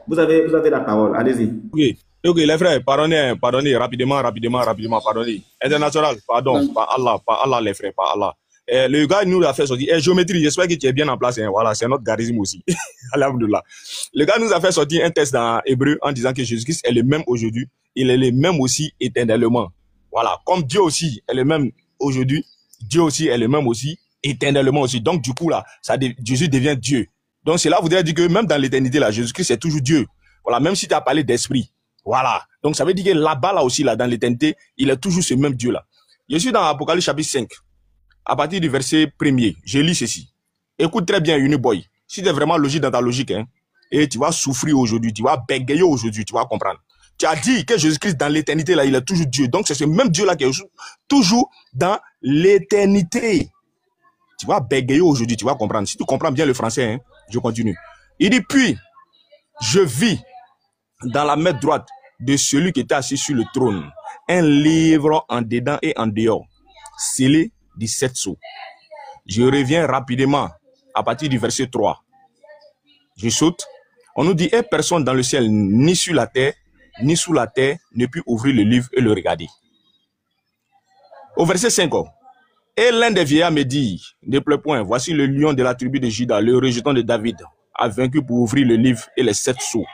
Vous avez la parole, allez-y. Oui. Ok, les frères, pardonnez, rapidement, pardonnez. International, pardon, par Allah, les frères, par Allah. Le gars nous a fait sortir, géométrie, j'espère que tu es bien en place, hein, voilà, c'est notre charisme aussi. Alhamdoulilah. Le gars nous a fait sortir un texte dans Hébreu en disant que Jésus-Christ est le même aujourd'hui, il est le même aussi éternellement. Voilà, comme Dieu aussi est le même aujourd'hui, Dieu aussi est le même aussi éternellement aussi. Donc du coup là, Jésus devient Dieu. Donc cela voudrait dire que même dans l'éternité là, Jésus-Christ est toujours Dieu. Voilà, même si tu as parlé d'esprit. Voilà. Donc ça veut dire que là-bas là aussi là, dans l'éternité, il est toujours ce même Dieu là. Je suis dans Apocalypse chapitre 5. À partir du verset 1er, je lis ceci. Écoute très bien, Uniboy. Si tu es vraiment logique dans ta logique, hein, et tu vas souffrir aujourd'hui, tu vas bégayer aujourd'hui, tu vas comprendre. Tu as dit que Jésus-Christ, dans l'éternité, là, il est toujours Dieu. Donc, c'est ce même Dieu-là qui est toujours dans l'éternité. Tu vas bégayer aujourd'hui, tu vas comprendre. Si tu comprends bien le français, hein, je continue. Il dit, puis, je vis dans la main droite de celui qui était assis sur le trône, un livre en dedans et en dehors, scellé 17 sceaux. Je reviens rapidement à partir du verset 3. Je saute. On nous dit, et personne dans le ciel, ni sur la terre, ni sous la terre, ne peut ouvrir le livre et le regarder. Au verset 5, et l'un des vieillards me dit, ne pleure point, voici le lion de la tribu de Juda, le rejeton de David, a vaincu pour ouvrir le livre et les 7 sceaux.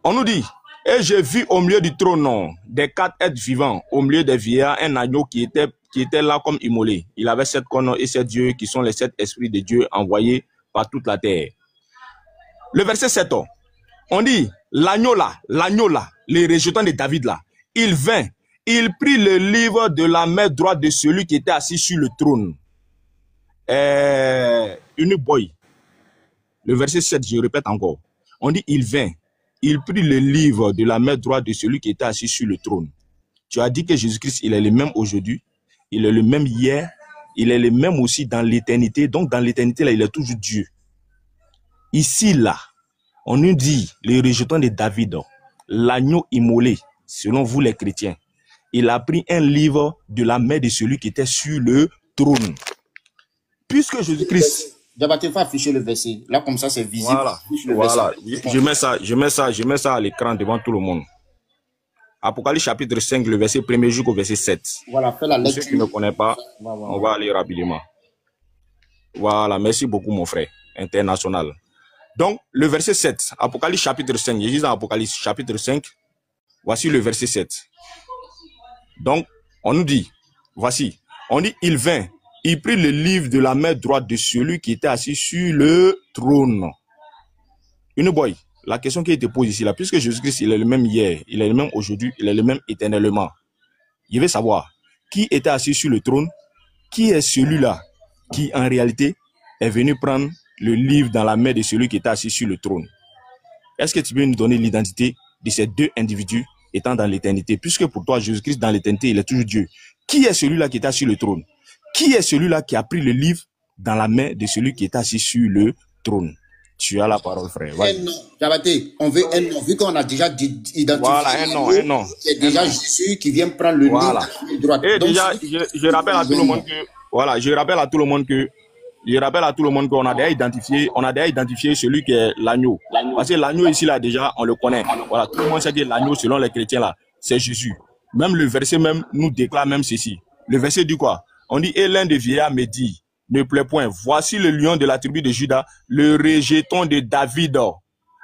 On nous dit, et j'ai vu au milieu du trône des 4 êtres vivants, au milieu des vieillards, un agneau qui était là comme immolé. Il avait 7 cornes et 7 yeux qui sont les 7 esprits de Dieu envoyés par toute la terre. Le verset 7, on dit, l'agneau là, le rejeton de David là, il vint, il prit le livre de la main droite de celui qui était assis sur le trône. Une boy. Le verset 7, je répète encore. On dit, il vint, il prit le livre de la main droite de celui qui était assis sur le trône. Tu as dit que Jésus-Christ, il est le même aujourd'hui, il est le même hier, il est le même aussi dans l'éternité. Donc dans l'éternité, là, il est toujours Dieu. Ici, là, on nous dit, le rejeton de David, l'agneau immolé, selon vous les chrétiens, il a pris un livre de la main de celui qui était sur le trône. Puisque Jésus-Christ... Jabaté, il faut afficher le verset. Là, comme ça, c'est visible. Voilà. Je mets ça à l'écran devant tout le monde. Apocalypse chapitre 5, le verset 1er jusqu'au verset 7. Voilà, fais la lecture. Pour ceux qui ne connaissent pas, on va aller rapidement. Voilà, merci beaucoup mon frère international. Donc, le verset 7, Apocalypse chapitre 5, Jésus dans Apocalypse chapitre 5, voici le verset 7. Donc, on nous dit, voici, on dit, il vint, il prit le livre de la main droite de celui qui était assis sur le trône. Une boy, la question qui a été posée ici, là, puisque Jésus-Christ, il est le même hier, il est le même aujourd'hui, il est le même éternellement. Il veut savoir qui était assis sur le trône, qui est celui-là qui, en réalité, est venu prendre le livre dans la main de celui qui était assis sur le trône. Est-ce que tu peux nous donner l'identité de ces deux individus étant dans l'éternité? Puisque pour toi, Jésus-Christ, dans l'éternité, il est toujours Dieu. Qui est celui-là qui était assis sur le trône? Qui est celui-là qui a pris le livre dans la main de celui qui est assis sur le trône? Tu as la parole, frère. Un nom. Jabaté, on veut un nom. Vu qu'on a déjà identifié. Voilà, un nom. C'est déjà Jésus qui vient prendre le livre de droite. Et donc, déjà, je rappelle à tout le monde que, voilà, je rappelle à tout le monde qu'on a déjà identifié celui qui est l'agneau. Parce que l'agneau ici, là, déjà, on le connaît. Voilà, tout le monde sait que l'agneau, selon les chrétiens, là, c'est Jésus. Même le verset même nous déclare même ceci. Le verset dit quoi? On dit, et l'un des vieillards me dit, ne plaît point, voici le lion de la tribu de Juda, le rejeton de David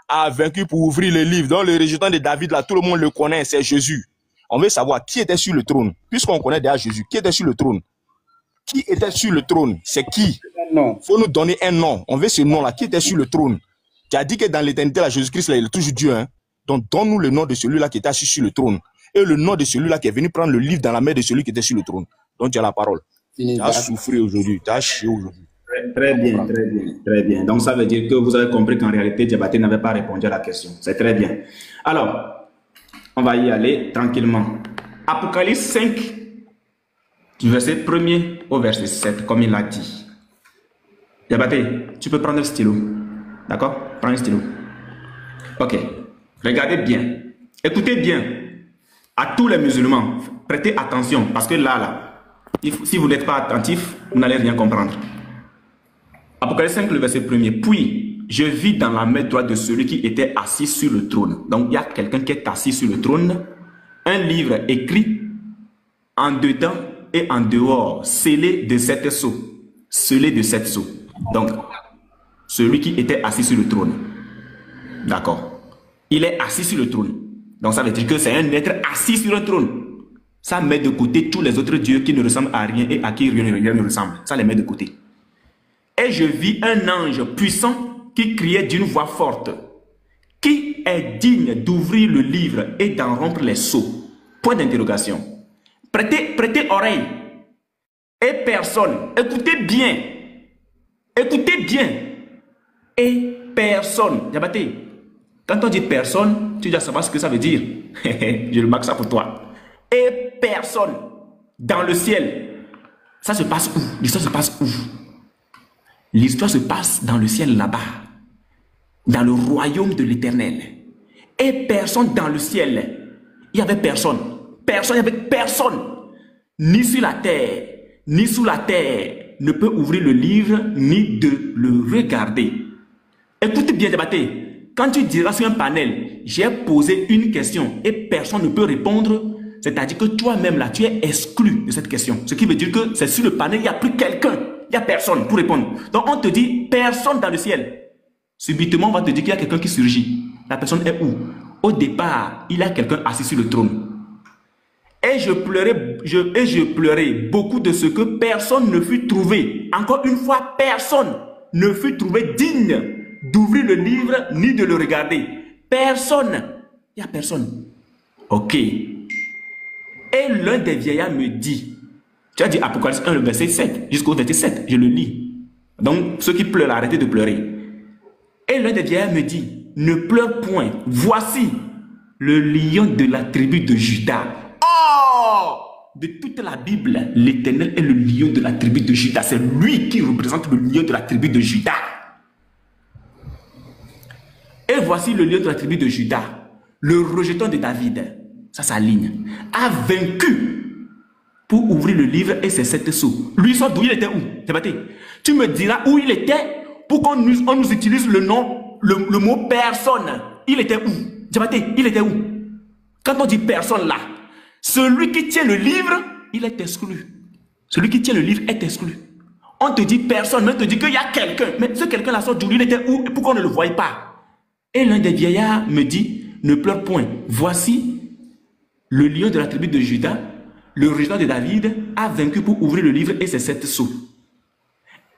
a vaincu pour ouvrir le livre. Donc le rejeton de David, là, tout le monde le connaît, c'est Jésus. On veut savoir qui était sur le trône. Puisqu'on connaît déjà Jésus, qui était sur le trône? Qui était sur le trône? C'est qui? Il faut nous donner un nom. On veut ce nom-là. Qui était sur le trône? Qui a dit que dans l'éternité, là, Jésus-Christ, là, il est toujours Dieu. Hein? Donc, donne-nous le nom de celui-là qui était assis sur le trône. Et le nom de celui-là qui est venu prendre le livre dans la main de celui qui était sur le trône. Donc, tu as la parole. Tu as souffert aujourd'hui. Tu as chié aujourd'hui. Très bien, très bien, très bien. Donc, ça veut dire que vous avez compris qu'en réalité, Diabaté n'avait pas répondu à la question. C'est très bien. Alors, on va y aller tranquillement. Apocalypse 5, du verset 1er au verset 7, comme il l'a dit. Diabaté, tu peux prendre le stylo. D'accord? Prends le stylo. Ok. Regardez bien. Écoutez bien. À tous les musulmans, prêtez attention. Parce que là, si vous n'êtes pas attentif, vous n'allez rien comprendre. Apocalypse 5, le verset 1er. Puis, je vis dans la main droite de celui qui était assis sur le trône. Donc, il y a quelqu'un qui est assis sur le trône. Un livre écrit en dedans et en dehors, scellé de 7 sceaux. Scellé de 7 sceaux. Donc, celui qui était assis sur le trône. D'accord. Il est assis sur le trône. Donc, ça veut dire que c'est un être assis sur le trône. Ça met de côté tous les autres dieux qui ne ressemblent à rien et à qui rien ne ressemble. Ça les met de côté. Et je vis un ange puissant qui criait d'une voix forte. Qui est digne d'ouvrir le livre et d'en rompre les sceaux? Point d'interrogation. Prêtez oreille. Et personne. Écoutez bien. Écoutez bien. Et personne. Diabaté, quand on dit personne, tu dois savoir ce que ça veut dire. Je le marque ça pour toi. Et personne dans le ciel. Ça se passe où? L'histoire se passe où? L'histoire se passe dans le ciel là-bas. Dans le royaume de l'Éternel. Et personne dans le ciel. Il n'y avait personne. Personne, il n'y avait personne. Ni sur la terre, ni sous la terre, ne peut ouvrir le livre, ni de le regarder. Écoutez bien, Diabaté. Quand tu diras sur un panel, j'ai posé une question et personne ne peut répondre, c'est-à-dire que toi-même là, tu es exclu de cette question. Ce qui veut dire que c'est sur le panel, il n'y a plus quelqu'un, il n'y a personne pour répondre. Donc on te dit personne dans le ciel. Subitement, on va te dire qu'il y a quelqu'un qui surgit. La personne est où? Au départ, il y a quelqu'un assis sur le trône. Et je pleurais beaucoup de ce que personne ne fut trouvé. Encore une fois, personne ne fut trouvé digne d'ouvrir le livre ni de le regarder. Personne. Il n'y a personne. Ok. Et l'un des vieillards me dit, tu as dit Apocalypse 1, le verset 7, jusqu'au verset 7, je le lis. Donc, ceux qui pleurent, arrêtez de pleurer. Et l'un des vieillards me dit, ne pleure point, voici le lion de la tribu de Juda. Oh! De toute la Bible, l'Éternel est le lion de la tribu de Juda. C'est lui qui représente le lion de la tribu de Juda. Et voici le lion de la tribu de Juda, le rejeton de David, ça s'aligne, a vaincu pour ouvrir le livre et ses 7 sceaux. Lui, d'où il était où? Tu me diras où il était pour qu'on nous utilise le nom, le mot personne. Il était où? Il était où? Quand on dit personne là, celui qui tient le livre, il est exclu. Celui qui tient le livre est exclu. On te dit personne, mais on te dit qu'il y a quelqu'un. Mais ce quelqu'un-là sort d'où? Il était où? Et pourquoi on ne le voyait pas? Et l'un des vieillards me dit, ne pleure point. Voici le lion de la tribu de Juda, le régent de David, a vaincu pour ouvrir le livre et ses 7 sceaux.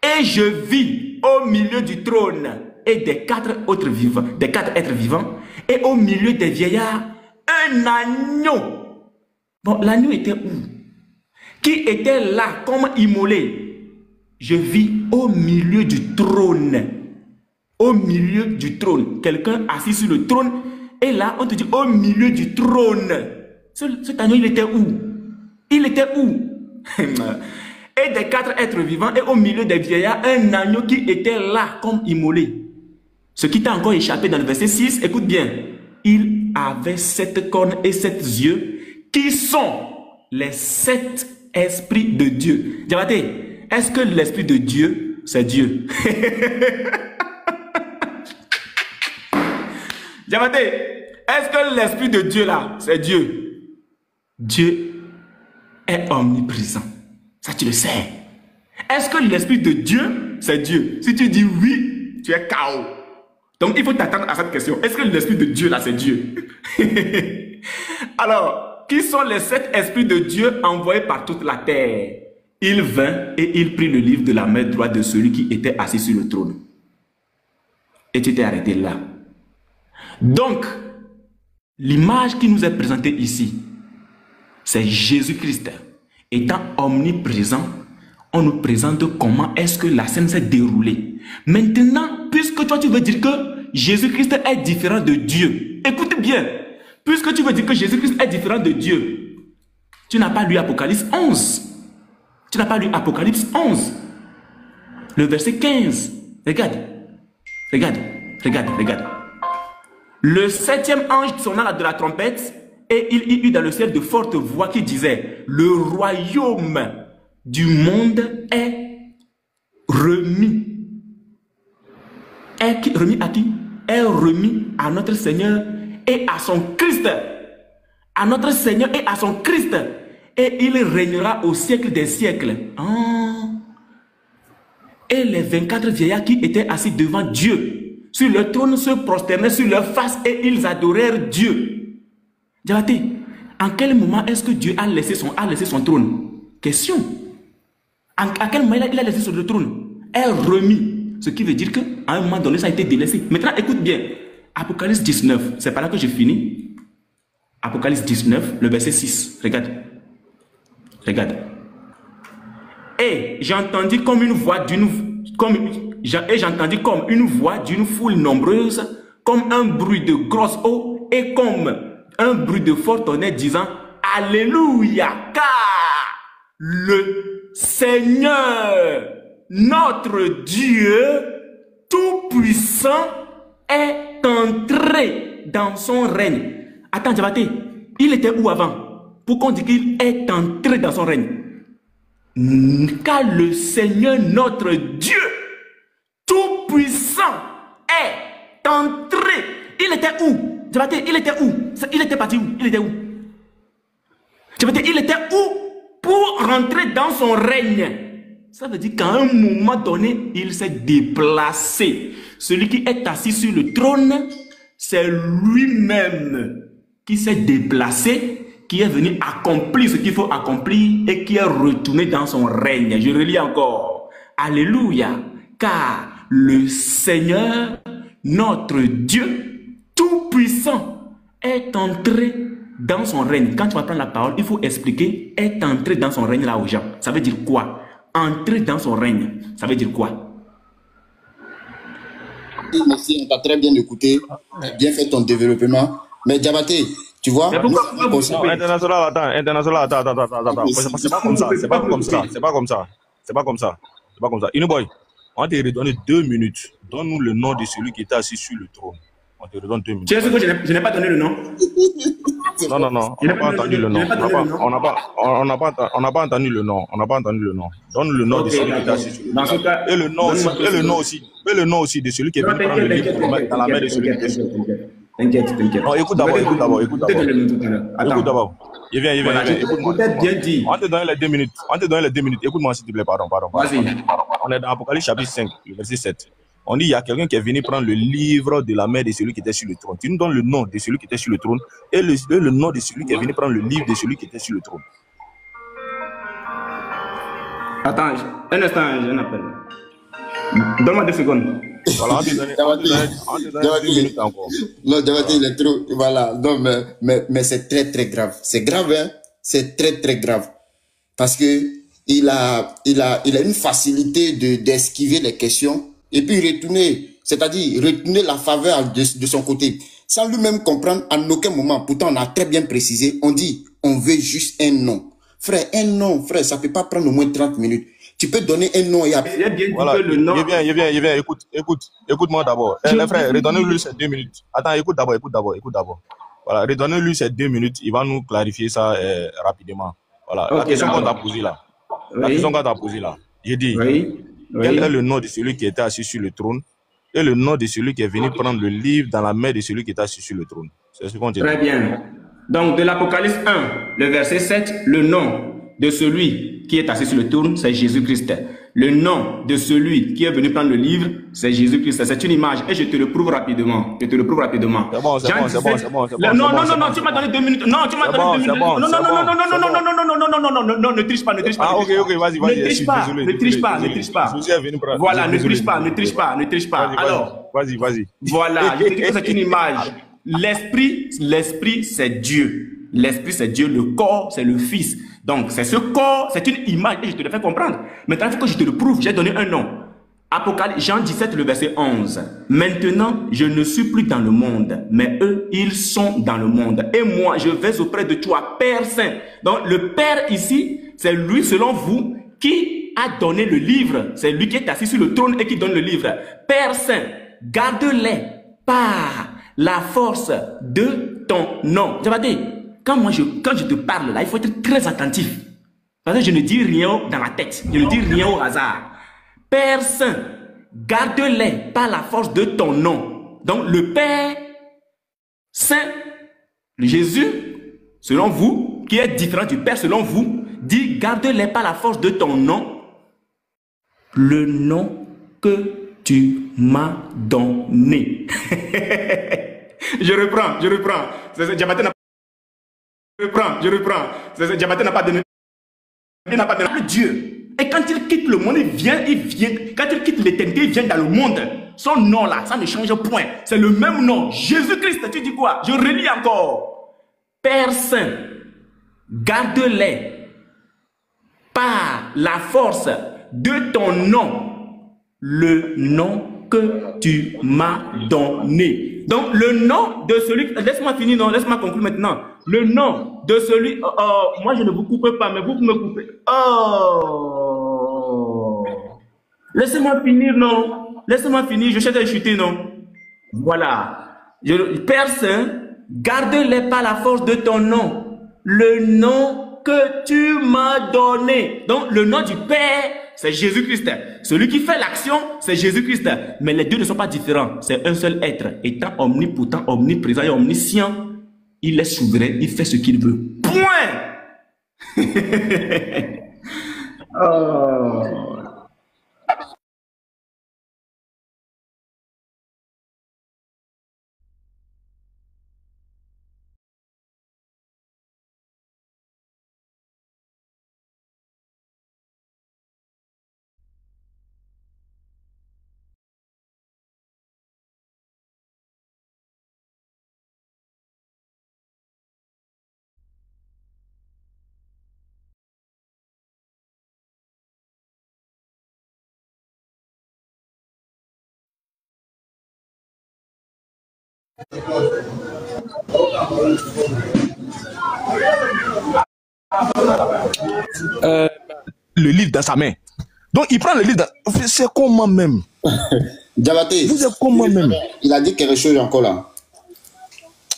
Et je vis au milieu du trône et des 4 autres vivants, des 4 êtres vivants, et au milieu des vieillards, un agneau. Bon, l'agneau était où? Qui était là comme immolé. Je vis au milieu du trône. Au milieu du trône. Quelqu'un assis sur le trône. Et là, on te dit au milieu du trône. Cet agneau, il était où? Il était où? Et des 4 êtres vivants, et au milieu des vieillards, un agneau qui était là comme immolé. Ce qui t'a encore échappé dans le verset 6, écoute bien. Il avait 7 cornes et 7 yeux, qui sont les 7 esprits de Dieu. Diabaté, est-ce que l'esprit de Dieu, c'est Dieu? Diabaté, est-ce que l'esprit de Dieu là, c'est Dieu? Dieu est omniprésent. Ça, tu le sais. Est-ce que l'esprit de Dieu, c'est Dieu? Si tu dis oui, tu es KO. Donc, il faut t'attendre à cette question. Est-ce que l'esprit de Dieu, là, c'est Dieu? Alors, qui sont les 7 esprits de Dieu envoyés par toute la terre? Il vint et il prit le livre de la main droite de celui qui était assis sur le trône. Et tu t'es arrêté là. Donc, l'image qui nous est présentée ici, c'est Jésus-Christ. Étant omniprésent, on nous présente comment est-ce que la scène s'est déroulée. Maintenant, puisque toi tu veux dire que Jésus-Christ est différent de Dieu, écoute bien, puisque tu veux dire que Jésus-Christ est différent de Dieu, tu n'as pas lu Apocalypse 11. Tu n'as pas lu Apocalypse 11. Le verset 15. Regarde. Regarde. Regarde. Regarde. Le 7e ange sonna de la trompette. Et il y eut dans le ciel de fortes voix qui disaient, le royaume du monde est remis. Est remis à qui? Est remis à notre Seigneur et à son Christ. À notre Seigneur et à son Christ. Et il régnera au siècle des siècles. Et les 24 vieillards qui étaient assis devant Dieu, sur le trône, se prosternaient sur leur face et ils adorèrent Dieu. Diabaté, en quel moment est-ce que Dieu a laissé son trône? Question. À quel moment il a laissé sur le trône? Est remis. Ce qui veut dire qu'à un moment donné, ça a été délaissé. Maintenant, écoute bien. Apocalypse 19, c'est par là que j'ai fini. Apocalypse 19, le verset 6. Regarde. Regarde. Et j'entendis comme une voix j'entendis comme une voix d'une foule nombreuse, comme un bruit de grosse eau et comme un bruit de fort tonnerre disant Alléluia, car le Seigneur, notre Dieu tout-puissant est entré dans son règne. Attends, Diabaté, il était où avant? Pour qu'on dise qu'il est entré dans son règne. Car le Seigneur, notre Dieu tout-puissant est entré. Il était où? Diabaté, il était où? Il était parti où? Il était où? Diabaté, il était où pour rentrer dans son règne? Ça veut dire qu'à un moment donné, il s'est déplacé. Celui qui est assis sur le trône, c'est lui-même qui s'est déplacé, qui est venu accomplir ce qu'il faut accomplir et qui est retourné dans son règne. Je relis encore. Alléluia, car le Seigneur, notre Dieu, tout-puissant, est entré dans son règne. Quand tu vas prendre la parole, il faut expliquer est entré dans son règne là aux gens. Ça veut dire quoi? Entrer dans son règne, ça veut dire quoi? Merci, on t'a très bien écouté, bien fait ton développement. Mais Diabaté, tu vois, international, attends. C'est pas comme ça, c'est pas comme ça, c'est pas comme ça, c'est pas comme ça, c'est pas comme ça. Inuboy, on va te redonner 2 minutes. Donne-nous le nom de celui qui était assis sur le trône. On te redonne 2 minutes. Tu sais ce que je n'ai pas donné le nom? Non, on n'a pas entendu le nom. On n'a pas entendu le nom. On n'a pas entendu le nom. Donne le nom de celui qui était assis sur le trône. Et le nom aussi de celui qui est venu prendre le livre pour le mettre dans la main de celui qui était sur le trône. T'inquiète. Non, écoute d'abord. Il vient. Écoute-moi. Bien dit. On te donne les 2 minutes. Écoute-moi, s'il te plaît, pardon. Vas-y. On est dans Apocalypse chapitre 5, le verset 7. On dit, il y a quelqu'un qui est venu prendre le livre de la main de celui qui était sur le trône. Tu nous donnes le nom de celui qui était sur le trône et le nom de celui qui est venu prendre le livre de celui qui était sur le trône. Attends, un instant, j'ai un appel. Donne-moi 2 secondes. Voilà, on te donne 2 minutes encore. Non, Diabaté, il est trop... Voilà, non, mais c'est très, très grave. C'est grave, hein. C'est très, très grave. Parce que il a une facilité d'esquiver les questions et puis retourner, c'est-à-dire retourner la faveur de son côté. Sans lui-même comprendre en aucun moment. Pourtant, on a très bien précisé. On dit, on veut juste un nom. Frère, un nom, frère, ça peut pas prendre au moins 30 minutes. Tu peux donner un nom et après... Voilà, il vient. Écoute-moi d'abord. Les frères, redonnez-lui ces 2 minutes. Attends, écoute d'abord. Voilà, redonnez-lui ces 2 minutes. Il va nous clarifier ça rapidement. Voilà, okay, la question qu'on t'a posée là. Oui. La question qu'on t'a posée là. J'ai dit, quel est le nom de celui qui était assis sur le trône et le nom de celui qui est venu prendre le livre dans la main de celui qui était assis sur le trône. C'est ce qu'on dit. Très bien. Donc, de l'Apocalypse 1, le verset 7, le nom de celui qui est assis sur le trône, c'est Jésus-Christ. Le nom de celui qui est venu prendre le livre, c'est Jésus-Christ. C'est une image et je te le prouve rapidement. C'est bon. Non, tu m'as donné 2 minutes. Non, tu m'as donné 2 minutes. Non, ne triche pas. Ah, ok, vas-y. Ne triche pas. Voilà, ne triche pas. Alors, vas-y. Voilà, je te dis que c'est une image. L'esprit, c'est Dieu. L'esprit, c'est Dieu. Le corps, c'est le Fils. Donc, c'est ce corps, c'est une image et je te le fais comprendre. Maintenant, il faut que je te le prouve. J'ai donné un nom. Apocalypse, Jean 17, le verset 11. Maintenant, je ne suis plus dans le monde, mais eux, ils sont dans le monde. Et moi, je vais auprès de toi, Père Saint. Donc, le Père ici, c'est lui, selon vous, qui a donné le livre. C'est lui qui est assis sur le trône et qui donne le livre. Père Saint, garde-les par la force de ton nom. Je vais dire, quand je te parle là, il faut être très attentif. Parce que je ne dis rien dans la tête. Je ne dis rien au hasard. Père Saint, garde-les par la force de ton nom. Donc le Père Saint, Jésus, selon vous, qui est différent du Père selon vous, dit garde-les par la force de ton nom, le nom que tu m'as donné. Je reprends. Diabaté n'a pas donné. Il n'a pas donné Dieu. Et quand il quitte le monde, il vient. Quand il quitte l'éternité, il vient dans le monde. Son nom là, ça ne change point. C'est le même nom. Jésus-Christ, tu dis quoi? Je relis encore. Père Saint, garde-les par la force de ton nom, le nom que tu m'as donné. Donc le nom de celui... Laisse-moi finir, non, laisse-moi conclure maintenant. Le nom de celui... moi je ne vous coupe pas, mais vous me coupez. Laissez-moi finir, non. Laissez-moi finir, je cherche à chuter, non. Voilà. Père Saint, garde-les par la force de ton nom. Le nom que tu m'as donné. Donc le nom du Père, c'est Jésus-Christ. Celui qui fait l'action, c'est Jésus-Christ. Mais les deux ne sont pas différents. C'est un seul être. Étant omnipotent, omniprésent et omniscient, il est souverain, il fait ce qu'il veut. Point. Le livre dans sa main. Donc il prend le livre dans... C'est comment même? Diabaté, vous êtes comment même? Il a dit quelque chose encore là.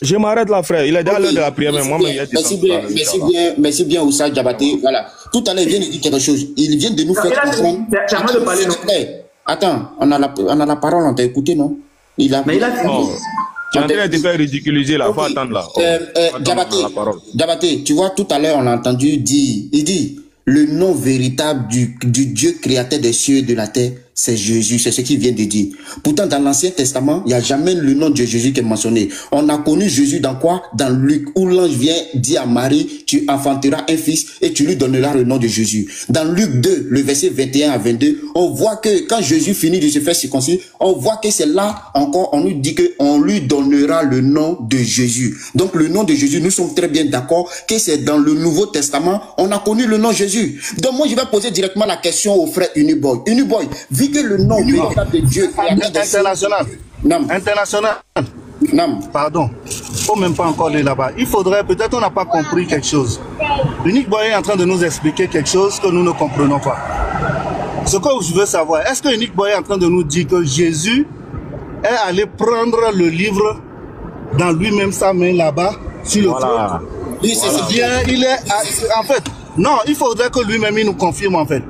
Je m'arrête là, frère. Il est dans l'heure de la prière. Merci bien, Oussa Diabaté. Voilà. Tout à l'heure, il vient de dire quelque chose. Il vient de nous faire comprendre. C'est à moi de parler, non? Attends, on a la parole, on t'a écouté, non? Mais il a fini. Tu es en train de te faire ridiculiser là, faut attendre là. Diabaté, tu vois, tout à l'heure, on a entendu dire, il dit, le nom véritable du Dieu créateur des cieux et de la terre, c'est Jésus, c'est ce qu'il vient de dire. Pourtant, dans l'Ancien Testament, il n'y a jamais le nom de Jésus qui est mentionné. On a connu Jésus dans quoi? Dans Luc, où l'ange vient dire à Marie, tu enfanteras un fils et tu lui donneras le nom de Jésus. Dans Luc 2, le verset 21 à 22, on voit que quand Jésus finit de se faire circoncire, on voit que c'est là encore, on nous dit qu'on lui donnera le nom de Jésus. Donc le nom de Jésus, nous sommes très bien d'accord que c'est dans le Nouveau Testament, on a connu le nom Jésus. Donc moi, je vais poser directement la question au frère Uniboy. Uniboy, vu que le nom véritable de Dieu international. International. Non. Pardon. Faut même pas encore aller là-bas. Il faudrait, peut-être on n'a pas compris quelque chose. Unique Boy est en train de nous expliquer quelque chose que nous ne comprenons pas. Ce que je veux savoir, est-ce que Unique Boy est en train de nous dire que Jésus est allé prendre le livre dans lui-même sa main là-bas, sur le trône? Oui, c'est bien, il est, en fait, non, il faudrait que lui-même il nous confirme en fait.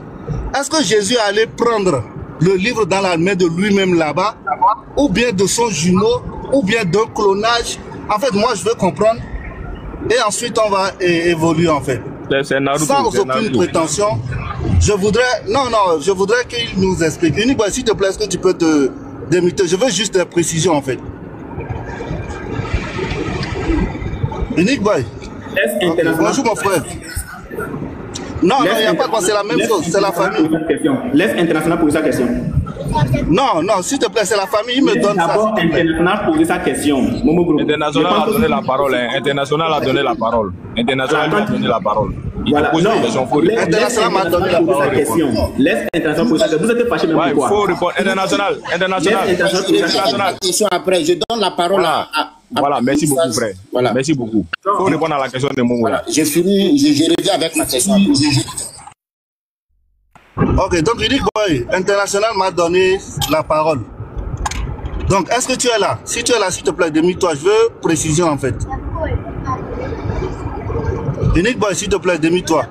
Est-ce que Jésus est allé prendre le livre dans la main de lui-même là-bas, ou bien de son jumeau, ou bien d'un clonage? En fait, moi, je veux comprendre, et ensuite, on va évoluer, en fait. Sans aucune prétention, je voudrais, je voudrais qu'il nous explique. Unique Boy, s'il te plaît, est-ce que tu peux te démuter? Je veux juste des précisions, en fait. Unique Boy. Bonjour, mon frère. Non, il n'y a pas de quoi, c'est la même chose, c'est la famille. Laisse International poser sa question. Non, s'il te plaît, c'est la famille, il me donne ça. D'abord, International poser sa question. International a donné la parole, International a donné la parole. International a donné la parole. Voilà, International m'a donné la parole. Laisse International poser sa question. Vous êtes fâché même pourquoi? Il faut répondre. International. Après, je donne la parole à... Voilà, merci beaucoup, frère. Voilà. Merci beaucoup. Il faut répondre à la question de Momo. Voilà. J'ai fini, je reviens avec ma question. Ok, donc Unique Boy, International m'a donné la parole. Donc, est-ce que tu es là? Si tu es là, s'il te plaît, démie-toi. Je veux précision, en fait. Unique Boy, s'il te plaît, démie-toi.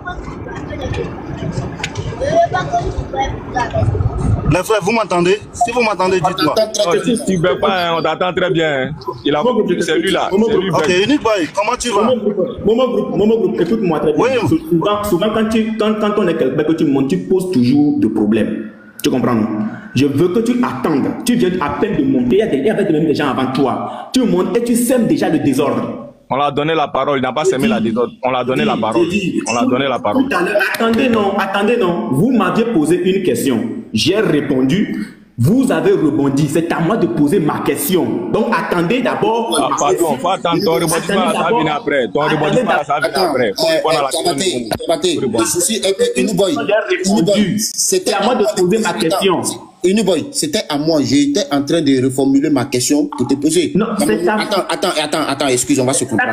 Les frères, vous m'entendez? Si vous m'entendez, dites-moi. Tu ne peux pas, on t'entend très bien. Il a c'est lui là. Ok, Unique Boy, comment tu vas? Momo Group, écoute-moi très bien. Oui. Souvent, quand on est quelqu'un que tu montes, tu poses toujours de problèmes. Tu comprends, non? Je veux que tu attendes. Tu viens à peine de monter, il y avait même des gens avant toi. Tu montes et tu sèmes déjà le désordre. On l'a donné la parole, il n'a pas semé la désordre. On l'a donné la parole. On l'a donné la parole. Attendez, non. Vous m'aviez posé une question. J'ai répondu. Vous avez rebondi. C'est à moi de poser ma question. Donc attendez d'abord. Pardon, faut attendre. Ton rebondissement, ça vient après. Ton rebondissement, ça vient après. C'était à moi de poser ma question. Uniboy, c'était à moi. J'étais en train de reformuler ma question pour te poser. Non, attends, excuse, on va se comprendre.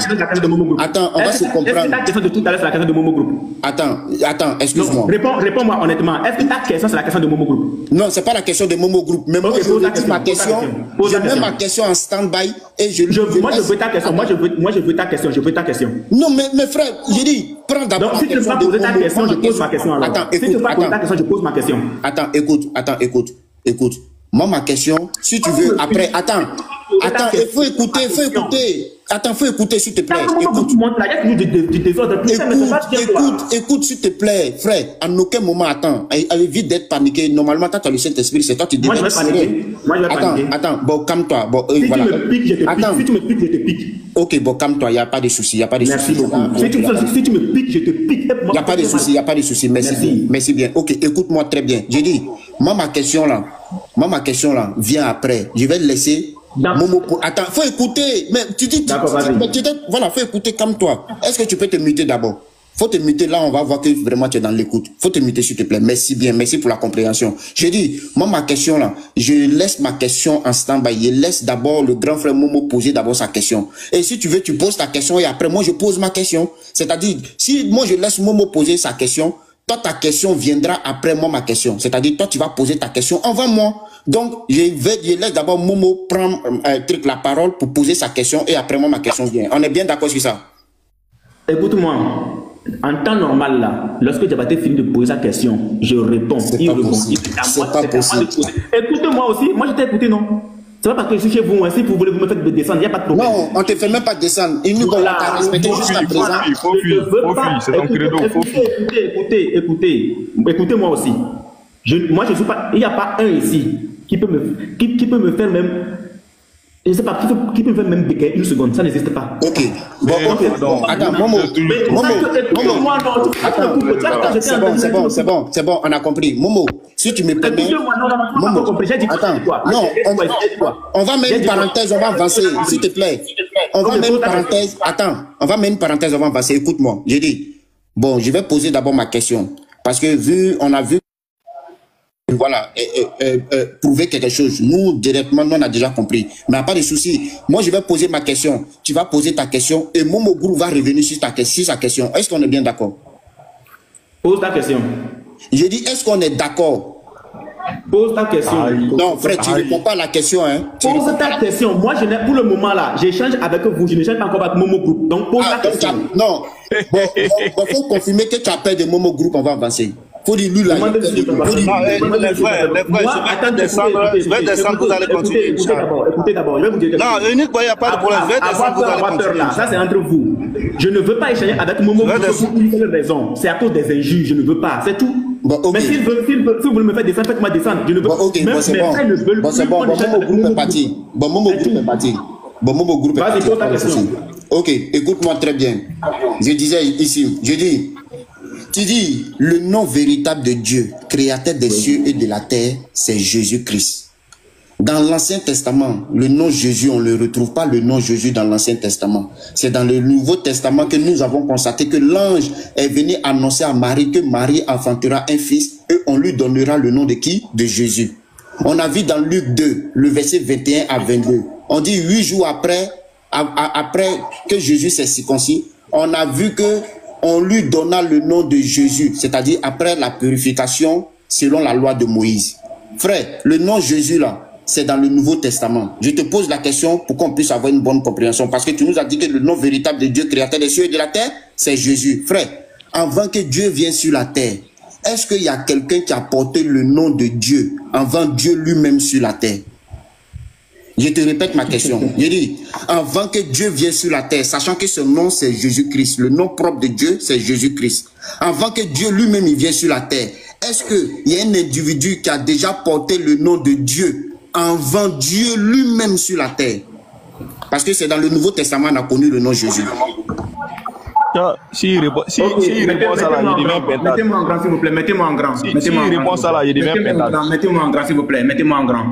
Attends, on va se comprendre. Est-ce que ta question de tout à l'heure, c'est la question de Momo Group? Attends, excuse-moi. Réponds-moi honnêtement. Est-ce que ta question, c'est la question de Momo Group? Non, c'est pas la question de Momo Group. Mais moi, je dis ma question. Je mets ma question en stand-by et moi, je veux ta question. Moi, je veux ta question. Je veux ta question. Non, mais frère, j'ai dit, prends d'abord. Donc, si tu ne veux pas poser ta question, je pose ma question. Attends, si tu ne veux pas poser ta question, je pose ma question. Écoute. Moi, ma question, si tu veux, après, attends, il faut écouter. Attends, faut écouter, s'il te plaît. Écoute, s'il te plaît, frère. En aucun moment, attends. Évite d'être paniqué. Normalement, toi, tu as le Saint-Esprit, c'est toi, tu devrais être serré. Attends, bon, calme-toi. Bon, si tu me piques, je te pique. Ok, bon, calme-toi, il n'y a pas de souci. Merci beaucoup. Si tu me piques, je te pique. Il n'y a pas de souci. Merci bien. Ok, écoute-moi très bien. J'ai dit, moi, ma question là vient après. Je vais le laisser. Momo, attends, faut écouter. Mais tu dis, voilà, faut écouter comme toi. Est-ce que tu peux te muter d'abord? Faut te muter, là, on va voir que vraiment tu es dans l'écoute. Faut te muter, s'il te plaît. Merci bien, merci pour la compréhension. Je dis, moi, ma question là, je laisse ma question en stand-by. Je laisse d'abord le grand frère Momo poser d'abord sa question. Et si tu veux, tu poses ta question et après, moi, je pose ma question. C'est-à-dire, si moi, je laisse Momo poser sa question, toi, ta question viendra après moi, ma question. C'est-à-dire, toi, tu vas poser ta question avant moi. Donc, je laisse d'abord Momo prendre la parole pour poser sa question et après moi, ma question vient. On est bien d'accord sur ça? Écoute-moi, en temps normal, là, lorsque Diabaté finit de poser sa question, je réponds. Il répond. C'est pas possible. Écoute-moi aussi. Moi, je t'ai écouté, non? C'est pas parce que je suis chez vous, hein, si vous voulez vous me faire descendre, il n'y a pas de problème. Non, on ne te fait même pas descendre. Il nous on t'a respecté jusqu'à présent. Écoutez-moi aussi. Moi, je suis pas. Il n'y a pas un ici qui peut me faire même. Je ne sais pas, qui peut me faire même béquer une seconde, ça n'existe pas. Ok. Bon, attends, Momo. C'est bon, on a compris. Momo, si tu me permets. Attends, non, on va mettre une parenthèse, on va avancer, s'il te plaît. On va mettre une parenthèse, attends, on va mettre une parenthèse, on va avancer. Écoute-moi, j'ai dit, bon, je vais poser d'abord ma question. Parce que on a vu. Voilà, prouver quelque chose. Nous, directement, nous, on a déjà compris. Mais pas de souci. Moi, je vais poser ma question. Tu vas poser ta question et Momo Guru va revenir sur sa question. Est-ce qu'on est bien d'accord? Pose ta question. Je dis, est-ce qu'on est d'accord? Pose ta question. Non, frère, tu ne réponds pas à la question. Hein. Pose ta question. Moi, pour le moment, là, j'échange avec vous. Je n'échange pas encore avec Momo Group. Donc, pose ta question. Non. Bon, faut confirmer que tu appelles de Momo Group. On va avancer. Faut dire lui là. Les frères, je vais descendre, vous allez continuer. Écoutez d'abord, je vais vous dire quelque chose. Non, unique, il n'y a pas de problème. Je vais descendre, vous allez continuer. Ça, c'est entre vous. Je ne veux pas échanger avec Momo pour une seule raison. C'est à cause des injures. Je ne veux pas. C'est tout. Mais si vous voulez me faire descendre, faites-moi descendre. Je ne veux pas. Même mes frères ne veulent pas. C'est bon, Momo Group est parti. Momo Group est parti. Vas-y, pose ta question. Ok, écoute-moi très bien. Je disais ici, tu dis, le nom véritable de Dieu, créateur des cieux et de la terre, c'est Jésus-Christ. Dans l'Ancien Testament, le nom Jésus, on ne le retrouve pas le nom Jésus dans l'Ancien Testament. C'est dans le Nouveau Testament que nous avons constaté que l'ange est venu annoncer à Marie que Marie enfantera un fils et on lui donnera le nom de qui? De Jésus. On a vu dans Luc 2, le verset 21 à 22. On dit 8 jours après que Jésus s'est circoncis, on a vu que on lui donna le nom de Jésus, c'est-à-dire après la purification selon la loi de Moïse. Frère, le nom Jésus là, c'est dans le Nouveau Testament. Je te pose la question pour qu'on puisse avoir une bonne compréhension, parce que tu nous as dit que le nom véritable de Dieu, créateur des cieux et de la terre, c'est Jésus. Frère, avant que Dieu vienne sur la terre, est-ce qu'il y a quelqu'un qui a porté le nom de Dieu avant Dieu lui-même sur la terre? Je te répète ma question. Je dis, avant que Dieu vienne sur la terre, sachant que ce nom c'est Jésus-Christ, le nom propre de Dieu c'est Jésus-Christ. Avant que Dieu lui-même vienne sur la terre, est-ce qu'il y a un individu qui a déjà porté le nom de Dieu avant Dieu lui-même sur la terre? Parce que c'est dans le Nouveau Testament qu'on a connu le nom Jésus. Si il répond ça là, il devient pétard. Mettez-moi en grand, s'il vous plaît. Mettez-moi en grand. Si il répond ça là, il devient pétard. Mettez-moi en grand, s'il vous plaît. Mettez-moi en grand.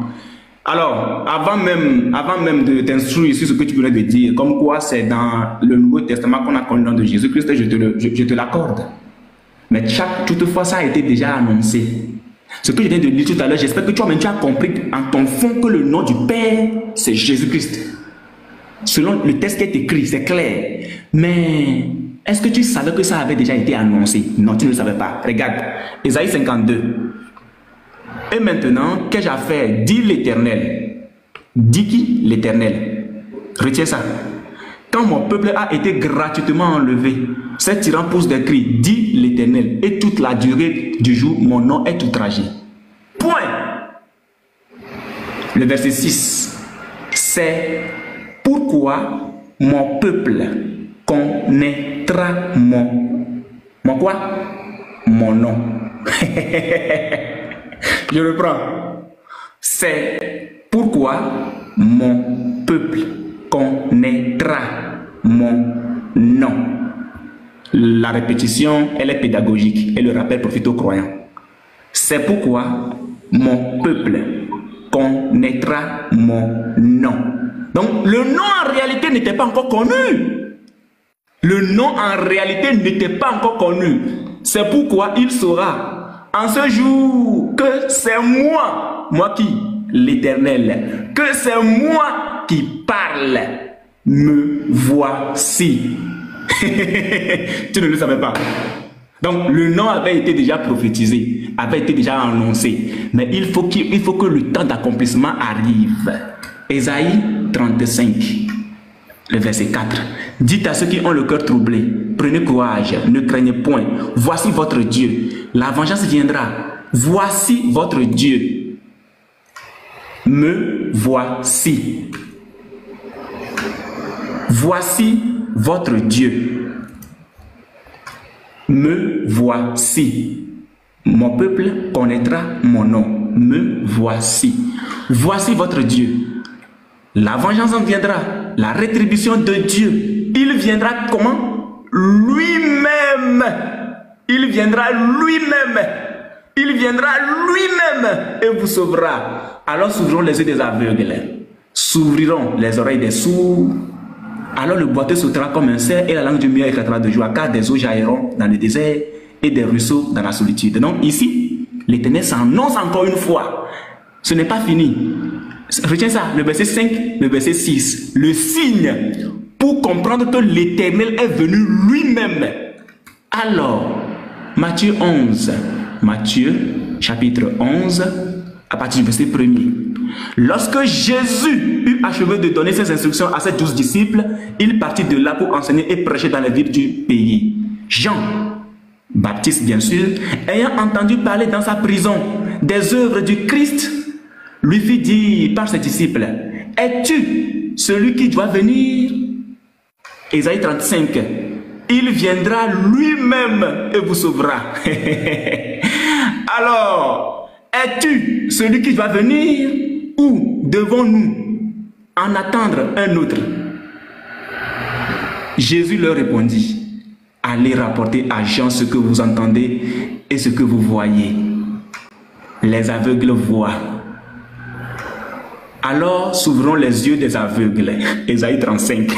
Alors, avant même de t'instruire sur ce que tu venais de dire, comme quoi c'est dans le Nouveau Testament qu'on a connu le nom de Jésus-Christ, je te l'accorde. Mais toutefois, ça a été déjà annoncé. Ce que je viens de lire tout à l'heure, j'espère que tu as compris en ton fond que le nom du Père, c'est Jésus-Christ. Selon le texte qui est écrit, c'est clair. Mais est-ce que tu savais que ça avait déjà été annoncé? Non, tu ne le savais pas. Regarde, Ésaïe 52. Et maintenant, qu'ai-je à faire? Dit l'Éternel. Dit qui? L'Éternel. Retiens ça. Quand mon peuple a été gratuitement enlevé, ces tyrans poussent des cris. Dit l'Éternel. Et toute la durée du jour, mon nom est outragé. Point. Le verset 6. C'est pourquoi mon peuple connaîtra mon quoi? Mon nom. Je reprends. C'est pourquoi mon peuple connaîtra mon nom. La répétition, elle est pédagogique et le rappel profite aux croyants. C'est pourquoi mon peuple connaîtra mon nom. Donc, le nom en réalité n'était pas encore connu. Le nom en réalité n'était pas encore connu. C'est pourquoi il saura en ce jour que c'est moi qui, l'Éternel, que c'est moi qui parle. Me voici. Tu ne le savais pas. Donc le nom avait été déjà prophétisé, avait été déjà annoncé. Mais il faut que le temps d'accomplissement arrive. Ésaïe 35, le verset 4. Dites à ceux qui ont le cœur troublé, prenez courage, ne craignez point. Voici votre Dieu. La vengeance viendra. Voici votre Dieu. me voici. Voici votre Dieu. Me voici. Mon peuple connaîtra mon nom. Me voici. Voici votre Dieu. La vengeance en viendra. La rétribution de Dieu. Il viendra comment? Lui-même. Il viendra lui-même. Il viendra lui-même et vous sauvera. Alors s'ouvriront les yeux des aveugles. S'ouvriront les oreilles des sourds. Alors le boiteux sautera comme un cerf et la langue du muet éclatera de joie, car des eaux jailliront dans le désert et des ruisseaux dans la solitude. Donc ici, l'Éternel s'annonce encore une fois. Ce n'est pas fini. Retiens ça, le verset 5, le verset 6. Le signe pour comprendre que l'Éternel est venu lui-même. Alors, Matthieu 11, Matthieu chapitre 11, à partir du verset 1er. Lorsque Jésus eut achevé de donner ses instructions à ses 12 disciples, il partit de là pour enseigner et prêcher dans les villes du pays. Jean, Baptiste bien sûr, ayant entendu parler dans sa prison des œuvres du Christ, lui fit dire par ses disciples, « Es-tu celui qui doit venir ?» Ésaïe 35, « Il viendra lui-même et vous sauvera. » Alors, es-tu celui qui doit venir ou devons-nous en attendre un autre? Jésus leur répondit, « Allez rapporter à Jean ce que vous entendez et ce que vous voyez. Les aveugles voient. Alors s'ouvriront les yeux des aveugles. » Ésaïe 35.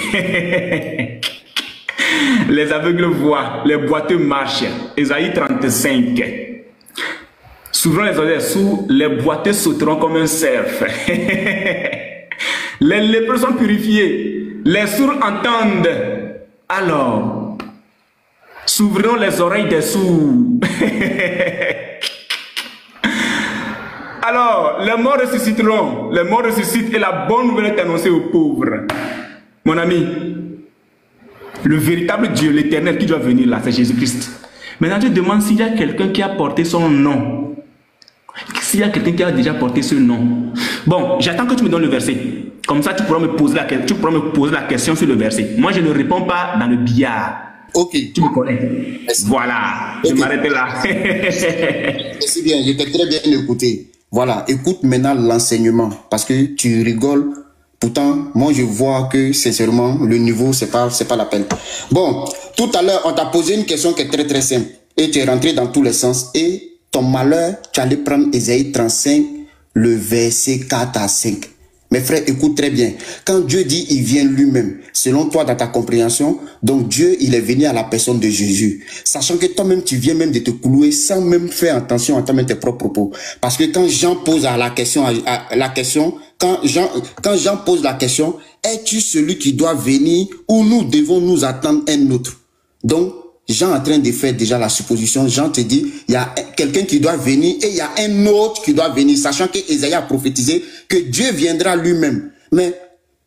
Les aveugles voient, les boiteux marchent. Ésaïe 35. S'ouvrant les oreilles des sourds, les boiteux sauteront comme un cerf. Les lépreux sont purifiés, les sourds entendent. Alors, s'ouvriront les oreilles des sourds. Alors, les morts ressusciteront, les morts ressuscitent et la bonne nouvelle est annoncée aux pauvres. Mon ami, le véritable Dieu, l'Éternel qui doit venir là, c'est Jésus-Christ. Maintenant, tu demandes s'il y a quelqu'un qui a porté son nom. S'il y a quelqu'un qui a déjà porté ce nom. Bon, j'attends que tu me donnes le verset. Comme ça, tu pourras me poser la question sur le verset. Moi, je ne réponds pas dans le billard. Ok. Tu me connais. Merci. Voilà, okay. Je m'arrête là. C'est bien, je t'ai très bien écouté. Voilà, écoute maintenant l'enseignement. Parce que tu rigoles. Pourtant, moi, je vois que, sincèrement, le niveau, c'est pas la peine. Bon, tout à l'heure, on t'a posé une question qui est très, très simple. Et tu es rentré dans tous les sens. Et ton malheur, tu allais prendre Ésaïe 35, le verset 4 à 5. Mes frères, écoute très bien. Quand Dieu dit, il vient lui-même, selon toi, dans ta compréhension, donc Dieu, il est venu à la personne de Jésus. Sachant que toi-même, tu viens même de te clouer sans même faire attention à toi-même tes propres propos. Parce que quand Jean pose quand Jean pose la question, es-tu celui qui doit venir ou nous devons nous attendre un autre? Donc, Jean est en train de faire déjà la supposition. Jean te dit, il y a quelqu'un qui doit venir et il y a un autre qui doit venir, sachant que Ésaïe a prophétisé que Dieu viendra lui-même. Mais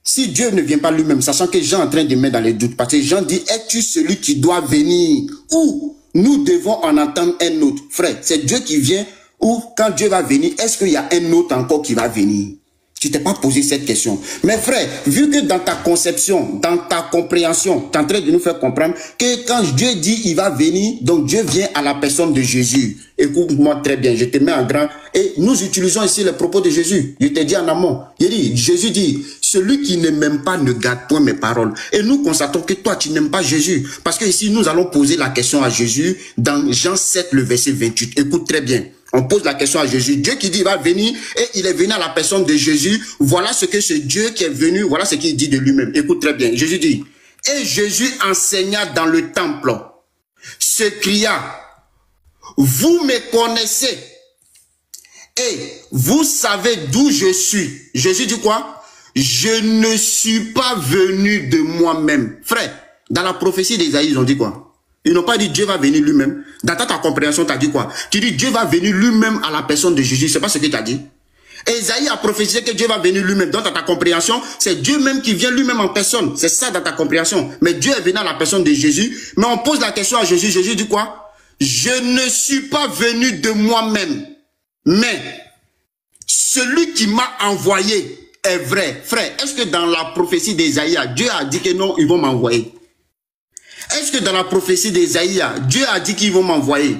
si Dieu ne vient pas lui-même, sachant que Jean est en train de mettre dans les doutes, parce que Jean dit, es-tu celui qui doit venir ou nous devons en attendre un autre? Frère, c'est Dieu qui vient ou quand Dieu va venir, est-ce qu'il y a un autre encore qui va venir? Tu t'es pas posé cette question. Mais frère, vu que dans ta conception, dans ta compréhension, tu es en train de nous faire comprendre que quand Dieu dit il va venir, donc Dieu vient à la personne de Jésus. Écoute-moi très bien, je te mets en grand. Et nous utilisons ici les propos de Jésus. Je t'ai dit en amont. Jésus dit, celui qui ne m'aime pas ne garde point mes paroles. Et nous constatons que toi, tu n'aimes pas Jésus. Parce que ici, nous allons poser la question à Jésus dans Jean 7, le verset 28. Écoute très bien. On pose la question à Jésus. Dieu qui dit il va venir et il est venu à la personne de Jésus. Voilà ce que ce Dieu qui est venu, voilà ce qu'il dit de lui-même. Écoute très bien. Jésus dit, et Jésus enseigna dans le temple, se cria, vous me connaissez et vous savez d'où je suis. Jésus dit quoi? Je ne suis pas venu de moi-même. Frère, dans la prophétie d'Ésaïe, ils ont dit quoi? Ils n'ont pas dit Dieu va venir lui-même. Dans ta compréhension, tu as dit quoi? Tu dis Dieu va venir lui-même à la personne de Jésus. C'est pas ce que tu as dit. Ésaïe a prophétisé que Dieu va venir lui-même. Donc dans ta compréhension, c'est Dieu même qui vient lui-même en personne. C'est ça dans ta compréhension. Mais Dieu est venu à la personne de Jésus. Mais on pose la question à Jésus. Jésus dit quoi? Je ne suis pas venu de moi-même. Mais celui qui m'a envoyé est vrai. Frère, est-ce que dans la prophétie d'Ésaïe, Dieu a dit que non, ils vont m'envoyer? Est-ce que dans la prophétie d'Ésaïe, Dieu a dit qu'ils vont m'envoyer?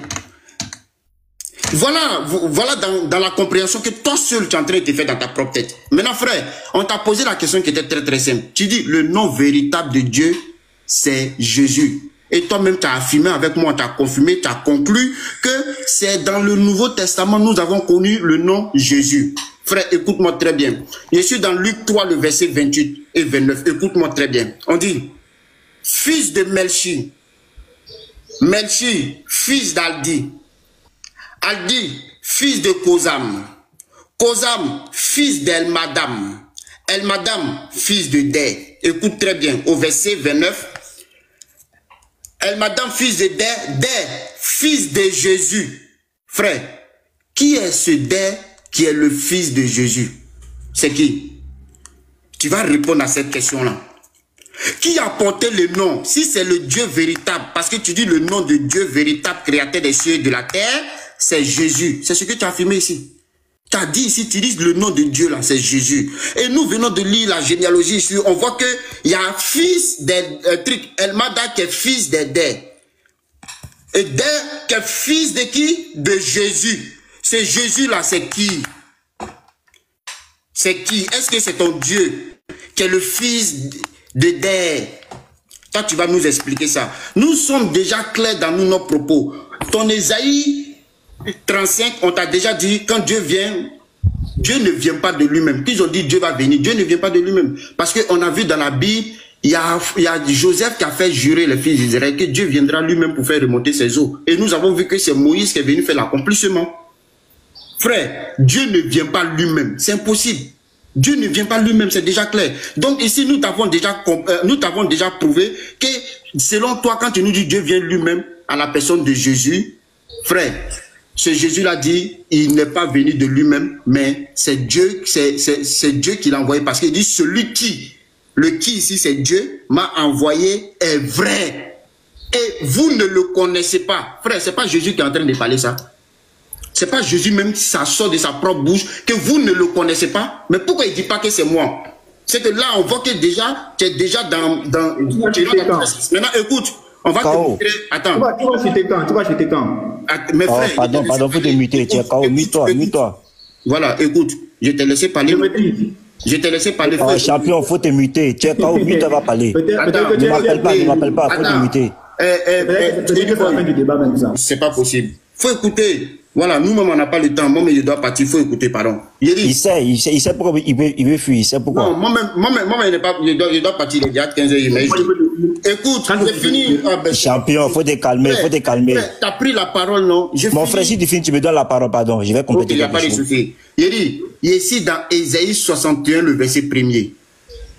Voilà dans la compréhension que toi seul tu es en train de te faire dans ta propre tête. Maintenant, frère, on t'a posé la question qui était très très simple. Tu dis le nom véritable de Dieu, c'est Jésus. Et toi-même, tu as affirmé avec moi, tu as confirmé, tu as conclu que c'est dans le Nouveau Testament nous avons connu le nom Jésus. Frère, écoute-moi très bien. Je suis dans Luc 3, le verset 28 et 29. Écoute-moi très bien. On dit, fils de Melchi, Melchi, fils d'Aldi, Aldi, fils de Kozam, Kozam, fils d'Elmadam, Elmadam, fils de Dé. Écoute très bien, au verset 29. Elmadam, fils de Dé, Dé, fils de Jésus. Frère, qui est ce Dé qui est le fils de Jésus? C'est qui? Tu vas répondre à cette question-là. Qui a porté le nom? Si c'est le Dieu véritable, parce que tu dis le nom de Dieu véritable, créateur des cieux et de la terre, c'est Jésus. C'est ce que tu as affirmé ici. Tu as dit ici, tu dis le nom de Dieu là, c'est Jésus. Et nous venons de lire la généalogie ici. On voit qu'il y a un fils Elmada qui est fils d'Eder. EtEder qui est fils de qui? De Jésus. C'est Jésus là, c'est qui? C'est qui? Est-ce que c'est ton Dieu qui est le fils d'Eder? Toi, tu vas nous expliquer ça. Nous sommes déjà clairs dans nos propos. Ton Ésaïe 35, on t'a déjà dit, quand Dieu vient, Dieu ne vient pas de lui-même. Qu'ils ont dit Dieu va venir, Dieu ne vient pas de lui-même. Parce qu'on a vu dans la Bible, il y a Joseph qui a fait jurer les fils d'Israël que Dieu viendra lui-même pour faire remonter ses eaux. Et nous avons vu que c'est Moïse qui est venu faire l'accomplissement. Frère, Dieu ne vient pas lui-même. C'est impossible. Dieu ne vient pas lui-même, c'est déjà clair. Donc ici, nous t'avons déjà prouvé que selon toi, quand tu nous dis Dieu vient lui-même à la personne de Jésus, frère, ce Jésus-là dit, il n'est pas venu de lui-même, mais c'est Dieu, c'est Dieu qui l'a envoyé. Parce qu'il dit, celui qui, le qui ici, c'est Dieu, m'a envoyé est vrai. Et vous ne le connaissez pas. Frère, c'est pas Jésus qui est en train de parler ça. C'est pas Jésus même, ça sort de sa propre bouche, que vous ne le connaissez pas. Mais pourquoi il ne dit pas que c'est moi? C'est que là, on voit que déjà, tu es déjà dans maintenant, écoute. On va te montrer. Attends. Tu vas chuter quand? Tu vas chuter quand? Mes frères, pardon, faut te muter. Tu es KO. Mute-toi. Voilà, écoute. Je t'ai laissé parler. Je t'ai laissé parler. Champion, faut te muter. Tu es KO. Mute, va parler. Ne m'appelle pas. Faut te muter. C'est pas possible. Faut écouter. Voilà, nous-mêmes, on n'a pas le temps. Moi-même, je dois partir. Il faut écouter, pardon. Il sait pourquoi il veut fuir. Il sait pourquoi. Non, moi-même, je dois partir. Il est déjà 15h. Écoute, j'ai fini. Champion, faut te calmer. Tu as pris la parole, non? Mon frère, si tu finis, tu me donnes la parole, pardon. Je vais compléter. Il n'y a pas de souci. Il dit, ici dans Ésaïe 61, le verset 1er.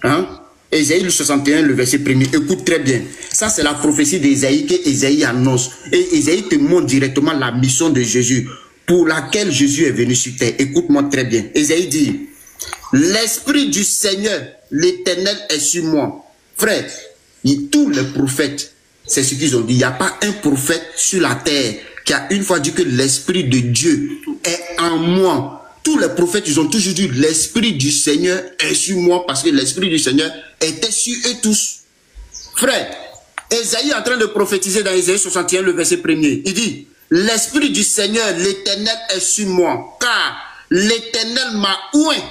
Hein? Ésaïe 61, le verset 1er. Écoute très bien. Ça, c'est la prophétie d'Ésaïe que Ésaïe annonce. Et Ésaïe te montre directement la mission de Jésus pour laquelle Jésus est venu sur terre. Écoute-moi très bien. Ésaïe dit, l'Esprit du Seigneur, l'Éternel est sur moi. Frère, tous les prophètes, c'est ce qu'ils ont dit. Il n'y a pas un prophète sur la terre qui a une fois dit que l'Esprit de Dieu est en moi. Tous les prophètes, ils ont toujours dit l'Esprit du Seigneur est sur moi parce que l'Esprit du Seigneur était sur eux tous. Frère, Ésaïe est en train de prophétiser dans Ésaïe 61, le verset 1er. Il dit, l'Esprit du Seigneur, l'Éternel est sur moi, car l'Éternel m'a oint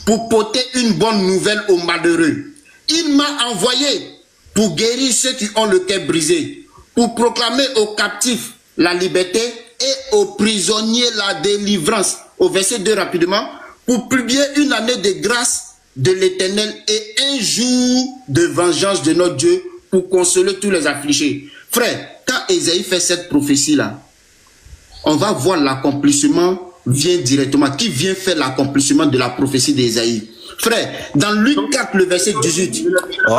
pour porter une bonne nouvelle aux malheureux. Il m'a envoyé pour guérir ceux qui ont le cœur brisé, pour proclamer aux captifs la liberté et aux prisonniers la délivrance. Au verset 2 rapidement, pour publier une année de grâce de l'Éternel et un jour de vengeance de notre Dieu pour consoler tous les affligés. Frère, quand Ésaïe fait cette prophétie-là, on va voir l'accomplissement vient directement. Qui vient faire l'accomplissement de la prophétie d'Ésaïe? Frère, dans Luc 4, le verset 18. Oh,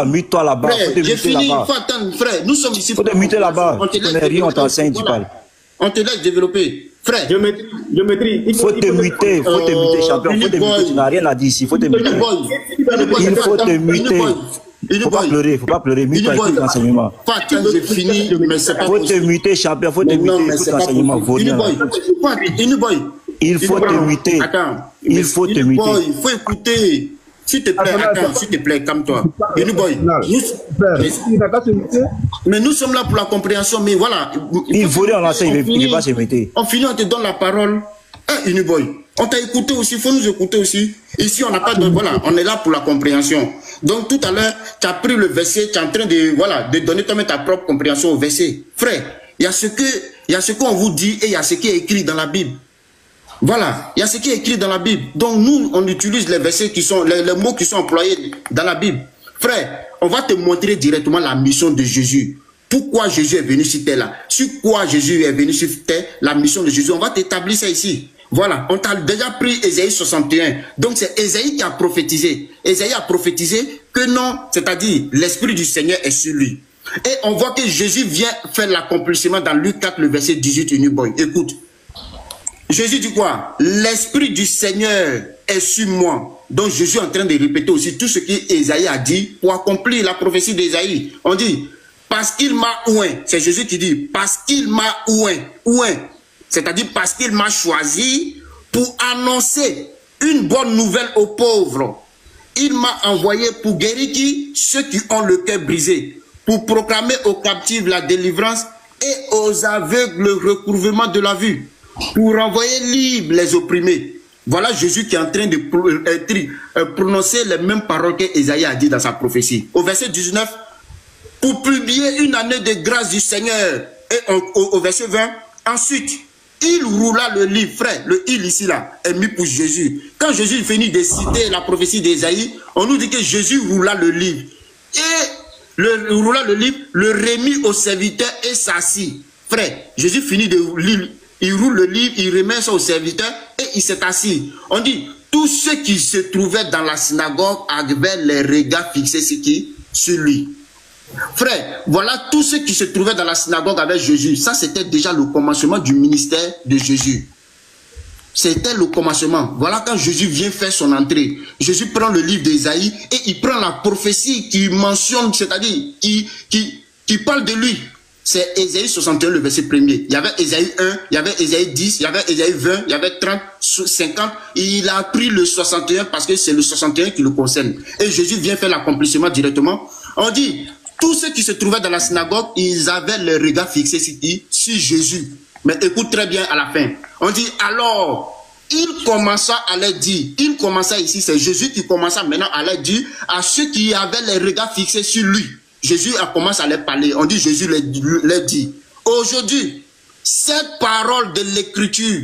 mute-toi là-bas. J'ai fini, il faut attendre, frère. Nous sommes ici. Faut te muter là-bas. On t'enseigne, tu parles. On te laisse développer. Frère. Je maîtrise. Il faut te muter, champion. Faut te muter. Tu n'as rien à dire ici. Faut te muter. Il faut te muter. Faut pas pleurer. Mute-toi, écoute l'enseignement. J'ai fini, mais c'est pas possible. Faut te muter, champion. Faut te muter, écoute l'enseignement. Il faut te muter. Attends. Il faut te muter. Il faut écouter. S'il te plaît, attends, s'il te plaît, calme-toi. Boy, mais nous sommes là pour la compréhension, mais voilà. Il voulait en lancer, il ne va pas se muter. On finit, on te donne la parole. Boy, on t'a écouté aussi, il faut nous écouter aussi. Ici, on n'a pas de... Voilà, on est là pour la compréhension. Donc, tout à l'heure, tu as pris le verset, tu es en train de, voilà, de donner toi-même ta propre compréhension au verset. Frère, il y a ce qu'on vous dit et il y a ce qui est écrit dans la Bible. Voilà, il y a ce qui est écrit dans la Bible. Donc nous, on utilise les versets qui sont, les mots qui sont employés dans la Bible. Frère, on va te montrer directement la mission de Jésus. Pourquoi Jésus est venu sur terre là? Sur quoi Jésus est venu sur terre? La mission de Jésus. On va t'établir ça ici. Voilà, on t'a déjà pris Ésaïe 61. Donc c'est Ésaïe qui a prophétisé. Ésaïe a prophétisé que non, c'est-à-dire l'Esprit du Seigneur est sur lui. Et on voit que Jésus vient faire l'accomplissement dans Luc 4, le verset 18. Écoute. Jésus dit quoi? L'Esprit du Seigneur est sur moi. Donc Jésus est en train de répéter aussi tout ce qu'Ésaïe a dit pour accomplir la prophétie d'Ésaïe. On dit, parce qu'il m'a oint. C'est Jésus qui dit, parce qu'il m'a oint. C'est-à-dire parce qu'il m'a choisi pour annoncer une bonne nouvelle aux pauvres. Il m'a envoyé pour guérir ceux qui ont le cœur brisé, pour proclamer aux captifs la délivrance et aux aveugles le recouvrement de la vue, pour renvoyer libres les opprimés. Voilà Jésus qui est en train de prononcer les mêmes paroles qu'Ésaïe a dit dans sa prophétie. Au verset 19, pour publier une année de grâce du Seigneur. Et au verset 20, ensuite, il roula le livre. Frère, le il ici là est mis pour Jésus. Quand Jésus finit de citer la prophétie d'Ésaïe, on nous dit que Jésus roula le livre. Et roula le livre, le remit au serviteur et s'assit. Frère, Jésus finit de lire. Il roule le livre, il remet ça au serviteur et il s'est assis. On dit, tous ceux qui se trouvaient dans la synagogue avaient les regards fixés sur lui. Frère, voilà tous ceux qui se trouvaient dans la synagogue avec Jésus. Ça, c'était déjà le commencement du ministère de Jésus. C'était le commencement. Voilà quand Jésus vient faire son entrée. Jésus prend le livre d'Ésaïe et il prend la prophétie qui mentionne, c'est-à-dire qui parle de lui. C'est Ésaïe 61, le verset 1er. Il y avait Ésaïe 1, il y avait Ésaïe 10, il y avait Ésaïe 20, il y avait 30, 50. Et il a pris le 61 parce que c'est le 61 qui le concerne. Et Jésus vient faire l'accomplissement directement. On dit, tous ceux qui se trouvaient dans la synagogue, ils avaient le regard fixé sur Jésus. Mais écoute très bien à la fin. On dit, alors, il commença à leur dire, il commença ici, c'est Jésus qui commença maintenant à leur dire à ceux qui avaient les regards fixés sur lui. Jésus a commencé à leur parler. On dit, Jésus leur dit, aujourd'hui, cette parole de l'écriture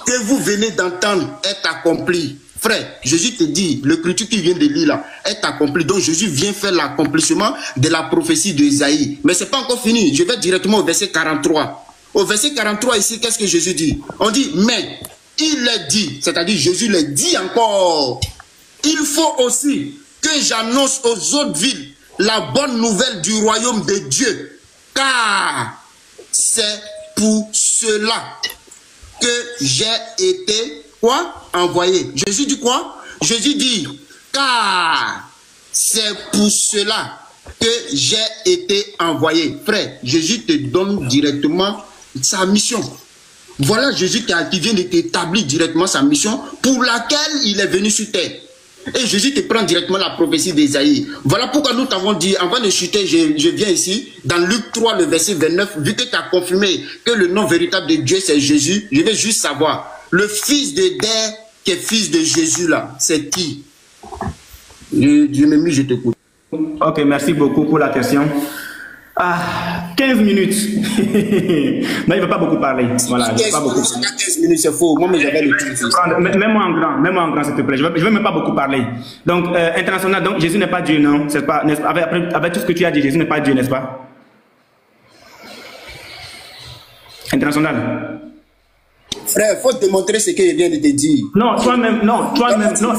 que vous venez d'entendre est accomplie. Frère, Jésus te dit, l'écriture qui vient de lire là est accomplie. Donc Jésus vient faire l'accomplissement de la prophétie d'Ésaïe. Mais ce n'est pas encore fini. Je vais directement au verset 43. Au verset 43 ici, qu'est-ce que Jésus dit? On dit, mais il leur dit, c'est-à-dire Jésus leur dit encore, il faut aussi que j'annonce aux autres villes la bonne nouvelle du royaume de Dieu, car c'est pour cela que j'ai été quoi? Envoyé. Jésus dit quoi? Jésus dit, car c'est pour cela que j'ai été envoyé. Frère, Jésus te donne directement sa mission. Voilà Jésus qui vient de t'établir directement sa mission pour laquelle il est venu sur terre. Et Jésus te prend directement la prophétie d'Ésaïe. Voilà pourquoi nous t'avons dit, avant de chuter, je viens ici, dans Luc 3, le verset 29, vu que tu as confirmé que le nom véritable de Dieu c'est Jésus, je vais juste savoir, le fils de Der, qui est fils de Jésus là, c'est qui? Je t'écoute. Ok, merci beaucoup pour la question. 15 minutes. Non, il ne veut pas beaucoup parler. Voilà, il veut pas beaucoup parler. 15 minutes, c'est faux. Moi, mais j'avais le temps. Mets-moi en grand, s'il te plaît. Je ne veux même pas beaucoup parler. Donc, international, donc Jésus n'est pas Dieu, non? Pas, avec tout ce que tu as dit, Jésus n'est pas Dieu, n'est-ce pas? International. Frère, il faut te montrer ce que je viens de te dire. Non, toi-même, non,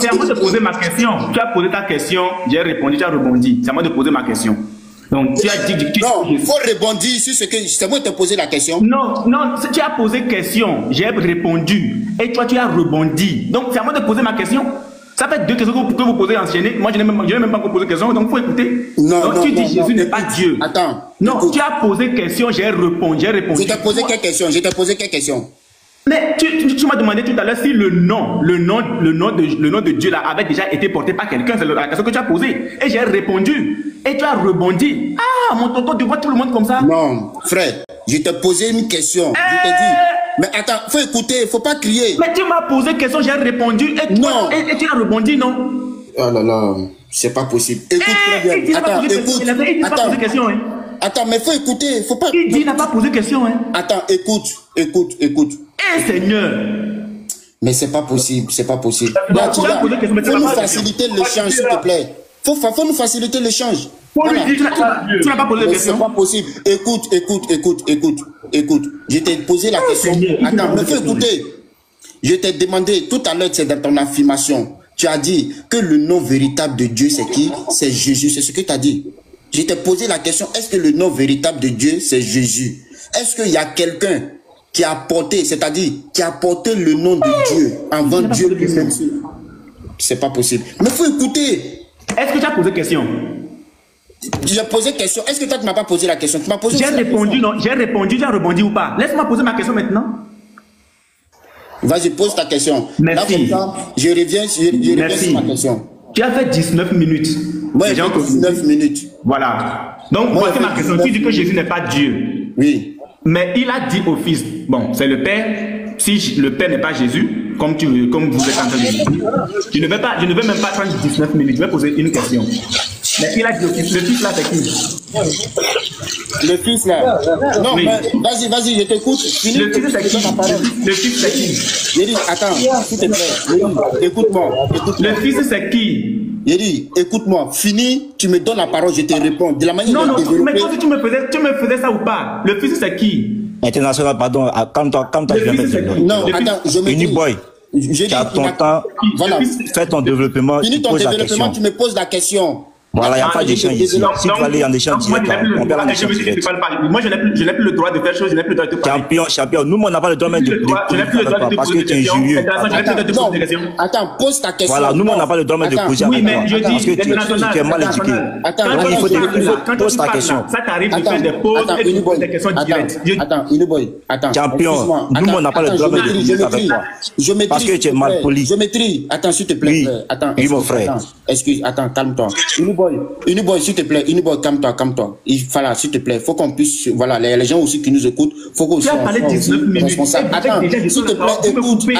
c'est à moi de poser ma question. Tu as posé ta question, j'ai répondu, tu as rebondi. C'est à moi de poser ma question. Donc, tu as dit... Non, il faut rebondir sur ce que... C'est moi qui t'ai posé la question. Non, tu as posé question, j'ai répondu. Et toi, tu as rebondi. Donc, c'est à moi de poser ma question. Ça fait 2 questions que vous posez enchaîner. Moi, je n'ai même pas posé question, donc il faut écouter. Non, tu dis Jésus n'est pas Dieu. Attends. Non, écoute. Tu as posé question, j'ai répondu. Je t'ai posé quelle question? Mais tu m'as demandé tout à l'heure si le nom de Dieu là avait déjà été porté par quelqu'un. C'est la question que tu as posée. Et j'ai répondu. Et tu as rebondi. Ah, mon tonton, tu vois tout le monde comme ça? Non, frère, je t'ai posé une question. Je t'ai dit. Mais attends, faut écouter, faut pas crier. Mais tu m'as posé une question, j'ai répondu. Et non. Et tu as rebondi, non? Oh là là, c'est pas possible. Écoute très bien. Attends, écoute. Attends, mais faut écouter, faut pas. Il dit, il n'a pas posé question, hein. Attends, écoute. Eh Seigneur. Mais c'est pas possible, c'est pas possible. Faut nous faciliter l'échange, s'il te plaît. Faut nous faciliter l'échange. Voilà. Tu n'as pas posé de question. C'est pas possible. Écoute. Je t'ai posé la question. Attends, mais faut écouter. Je t'ai demandé tout à l'heure, c'est dans ton affirmation. Tu as dit que le nom véritable de Dieu, c'est qui? C'est Jésus. C'est ce que tu as dit. Je t'ai posé la question, est-ce que le nom véritable de Dieu, c'est Jésus? Est-ce qu'il y a quelqu'un qui a porté, c'est-à-dire qui a porté le nom de Dieu avant Dieu lui-même? C'est pas possible. Mais il faut écouter. Est-ce que tu as posé question? J'ai posé question. Est-ce que toi, tu ne m'as pas posé la question? Tu m'as posé. J'ai répondu, non? J'ai répondu, tu as rebondi ou pas? Laisse-moi poser ma question maintenant. Vas-y, pose ta question. Merci. Là, comme ça, je reviens sur ma question. Tu as fait 19 minutes. Ouais, j'ai 19 minutes. Voilà. Donc, voici ma question. Tu dis que Jésus n'est pas Dieu. Oui. Mais il a dit au Fils, bon, c'est le Père. Si le Père n'est pas Jésus, comme vous êtes en train de dire, je ne vais même pas prendre 19 minutes. Je vais poser une question. Mais il a dit au Fils, le Fils là, c'est qui? Le Fils là. Non, oui. Mais vas-y, je t'écoute. Le Fils c'est qui? Le Fils c'est qui? Yédi, attends, s'il te plaît. Écoute-moi. Le Fils c'est qui? Yédi, écoute-moi. Fini, tu me donnes la parole, je te réponds. De la manière non, mais quand tu me faisais ça ou pas? Le Fils c'est qui? International, pardon, calme-toi, je vais mettre. Non, attends, je me dis. Boy. Tu as ton temps. Voilà. Fais ton développement. Finis ton développement, tu me poses la question. Voilà, il n'y a pas d'échange ici. Si tu vas aller en échange direct, on perd en échange direct. Moi, je n'ai plus le droit de faire chose, je n'ai plus le droit de te parler. Champion, nous, on n'a pas le droit de parce que tu es injurieux. Attends, pose ta question. Voilà, nous, on n'a pas le droit de poser oui, mais je dis, parce que tu es mal éduqué. Attends, il faut poser ta question. Ça t'arrive de faire des pauses et de poser des questions directes. Attends, Uniboy, attends. Champion, nous, on n'a pas le droit de poser avec toi. Parce que tu es mal poli. Je maîtrise. Attends, s'il te plaît. Attends, mon frère. Excuse, attends, calme-toi. Uniboy, s'il te plaît, Uniboy, calme-toi. Voilà, s'il te plaît, faut qu'on puisse, voilà, les gens aussi qui nous écoutent, faut qu'on soit responsable. Attends, s'il te plaît,